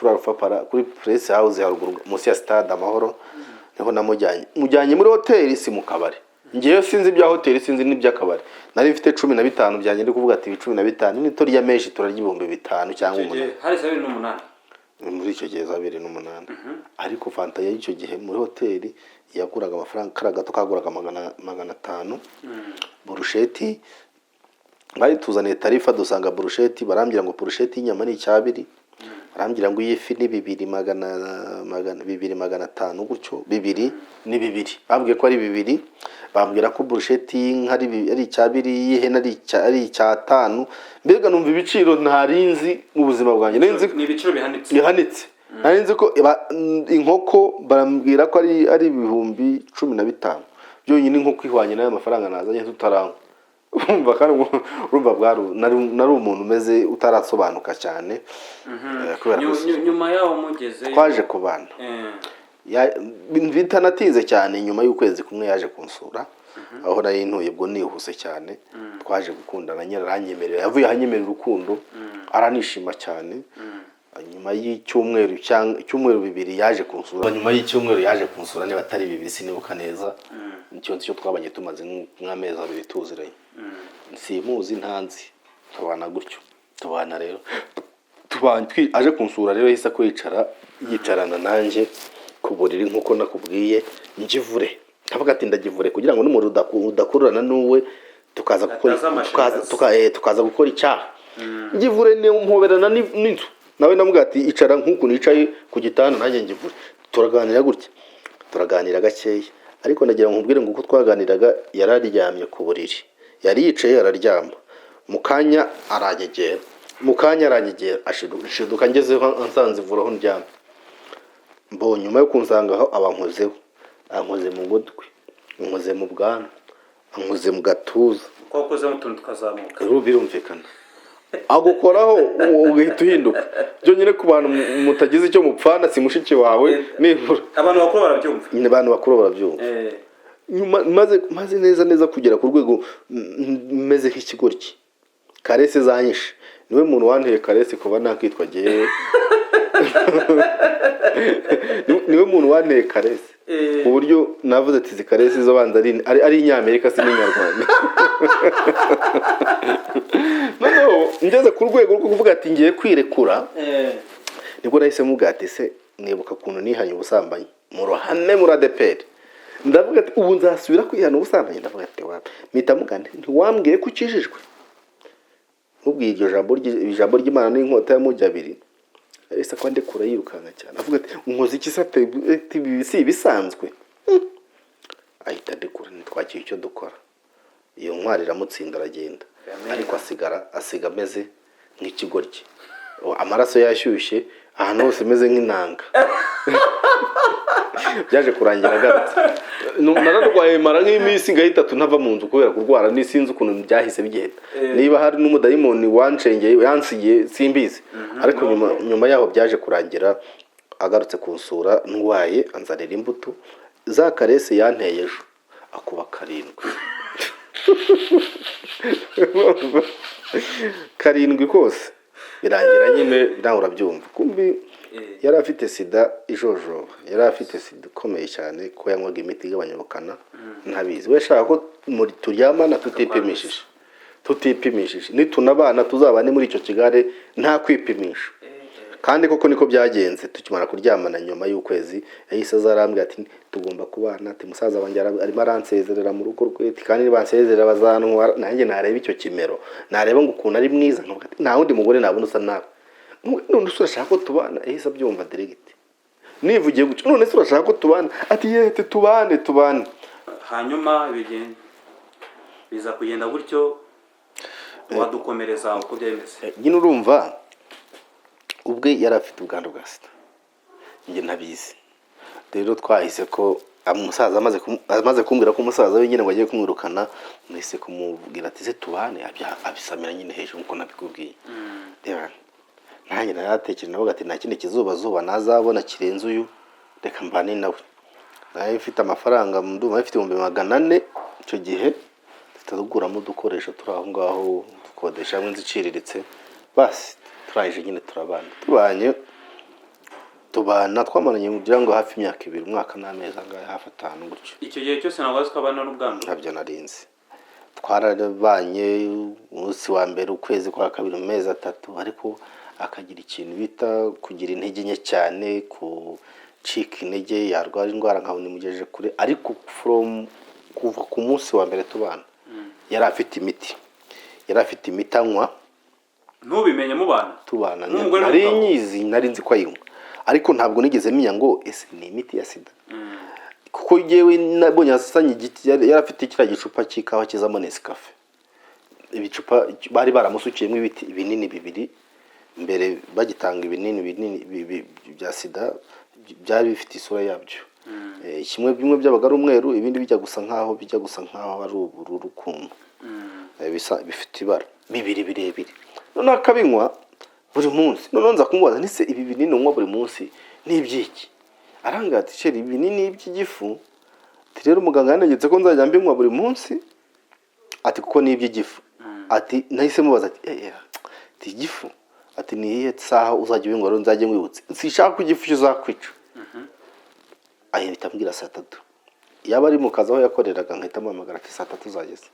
Alpha Para kuri Press House ya ruguru munsi ya Stade Amahoro niho mujyanye muri hoteli si mu kabari ngiye sinzi ibya hoteli sinzi n'iby'akabari nari mfite 15 byanjye ndi kuvuga ati 15 ni to rya menshi turarya 5,000 cyangwa 8 hari 7 muri icyo gihe 2,800 ariko fanta y'icyo gihe muri hoteli yaguraga amafaranga karagato kaguraga 500 burusheti bari tuzaniye tarifa dusanga burusheti barambira ngo burusheti y'inyama ni icyabiri barambira ngo iyifi ni 2,500 gutyo 2 ni 2 bambwiye ko ari 2 bambwira ko burusheti y'inka ari icyabiri y'ihene ari icyatanu mbega numva ibiciro ntarinzi mu buzima bwanjye ni ibiciro bihanitse narinzi ko inkoko barambwira ko ari 15,000 byonyine nko kwihwanya n'aya mafaranga nazanye tutaranywa. Urumva kandi urumva nari umuntu umeze utarasobanuka cyane. Kubera nyuma yaho mugeze twaje kubana bitanatinze cyane, nyuma y'ukwezi kumwe yaje kunsura aho nari ntuye, bwo nihuse cyane. Twaje gukundana, aranyemerera, yavuye ahanyemerera urukundo, aranishima cyane. Nyuma y'icyumweru bibiri yaje kunsura, nyuma y'icyumweru yaje kunsura, niba atari bibiri sinibuka neza. Nicyo twabanye tumaze nk'amezi 2 tuziranye. Simuzi ntanzi, tubana gutyo, tubana rero aje kunsura rero yisa yicarana nanjye ku buriri nkuko nakubwiye, njivure ndavuga ati ndagivure kugira ngo n'umuntu udakururana n'uwe tukaza gukora icyaha. Njivure ni umpoberana n'inzu, nawe namuga ati icara nkuko nicaye ku gitanda nanjye njivure, turaganira gutya, turaganira gakeya. Ariko ndagira ngo nkubwire ngo uko twaganiraga yararyamye ku buriri, yari yicaye araryama, mukanya aranyegera ashiduka ngezeho ansanze ivuraho ndyama. Nyuma yo kunsangaho abankozeho, ankoze mu gutwi, ankoze mu bwana, ankoze mu gatuza, kwakoze mu tuntu tukazamuka, birumvikana agukoraho ugahita uhinduka. Byonyine ku bantu mutagize icyo mupfana, si mushiki wawe nibura, abantu bakuru barabyumva, abantu bakuru barabyumva. Nyuma maze neza kugera ku rwego meze nk'ikigoryi, karese zanyishe. Niwe muntu wanteye karese kuba nakitwa jewe. Niwe muntu wanteye karese ku buryo navuze ati izi karese zo banza ari inyamerika si n'inyarwanda. Noneho ngeze ku rwego rwo kuvuga ati ngiye kwirekura, nibwo nahise mubwate se nibuka kuntu nihanye ubusambanyi mu ruhame muri ADPR. Ndavuga ati ubu nzasubira kwihana ubusambanyi. Ndavuga ati mpita mugane, ntiwambwiye ko ukijijwe? Mubwiye iryo ijambo ry'Imana n'inkota ya mujyabiri, ese ko ndekura yirukanka cyane. Avuga ati unkoze iki se si bisanzwe? Ahita ndekura, ntitwakiye icyo dukora. Iyo ntwari iramutsinda aragenda, ariko asiga ameze nk'ikigoryi, amaraso yashyushye ahantu hose meze nk'intanga. Byaje kurangira agarutse, nararwaye mara nk'iminsi ngahita ntava mu nzu kubera kurwara, nisinzi ukuntu byahise bigenda. Niba hari n'umudayimoni wancengeye yansigiye simbizi, ariko nyuma yaho byaje kurangira agarutse kunsura ndwaye, anzanira imbuto za karese yanteye ejo akuba 7 kose birangira nyine nawe urabyumva. Kumbi yari afite sida ijojoba, yari afite sida ikomeye cyane ko yanywaga imiti igabanya ubukana ntabizi. We shaka ko turyamana tutipimishije, nitunabana tuzabane muri icyo kigare nta kwipimisha. Kandi koko niko byagenze. Tukimara kuryamana nyuma y'ukwezi yahise azarambwira ati tugomba kubana, ati musaza wanjye arimo aransezerera mu rugo rwe, kandi nibansezerera bazantwara. Nanjye nareba icyo kimero, nareba ngo ukuntu ari mwiza, nkavuga ati nta wundi mugore nabona usa nawe. None se urashaka ko tubana? Yahise abyumva direct, nivugiye gutyo, none se urashaka ko tubana? Ati yete tubane. Hanyuma biza kugenda gutyo, wadukomereza uko byemeze. Nyine urumva ubwe yari afite ubwandu bwa sida, njye ntabizi. Rero twahise ko umusaza amaze kumbwira ko umusaza we nyine wagiye kumwirukana, nahise kumubwira ati se tubane, abisamira nyine hejuru nkuko nabikubwiye. Nanjye naratekereje navuga ati nta kindi kizuba nazabona kirenze uyu, reka mbane nawe. Nawe mfite amafaranga, ndumva mfite 400 icyo gihe, tutaguramo udukoresho turi aho ngaho, dukodesha hamwe nziciriritse. Basi turayije nyine tubana twamaranye kugira ngo hafi imyaka 2, umwaka n'amezi angahe, hafi 5 gutyo. Icyo gihe cyose nabwo twabana n'ubwandu ntabyo narinzi. Twarabanye umunsi wa mbere, ukwezi kwa kabiri, mu mezi 3, ariko akagira ikintu bita kugira intege nke cyane, kucika intege, yarwara indwara nkabona imugejeje kure. Ariko kuva ku munsi wa mbere tubana yari afite imiti anywa. Ntubimenye mubana tubana, nari nzi ko ayinywa, ariko ntabwo nigeze menya ngo ese ni imiti ya sida. Kuko yewe nabonye asanye igiti, yari afite kira gicupa cy'ikawa kizamo Nescafe. Ibicupa bari baramusukiyemo ibiti binini 2 mbere bagitanga ibinini bya sida, byari bifite isura yabyo. kimwe bimwe byabaga ari umweru ibindi bijya gusa nkaho ari ubururu kuntu bifite ibara bibiri birebire. Noneho akabinywa buri munsi. Noneho nza kumubaza nise ibi binini unywa buri munsi ni ibyiki? Arambwira ati sheri ibinini by'igifu. Ati rero muganga yanegetse ko nzajya mbinywa buri munsi. Ati kuko ni iby'igifu. Ati nahise mubaza ati igifu? Ati ni iyihe saha uzajya ubinywa rero nzajye nkwibutse. Sinshaka ko igifu kizakwica. Ahita ambwira 3:00. Yaba ari mu kazi aho yakoreraga nkahita amuhamagara ati 3:00 zageze.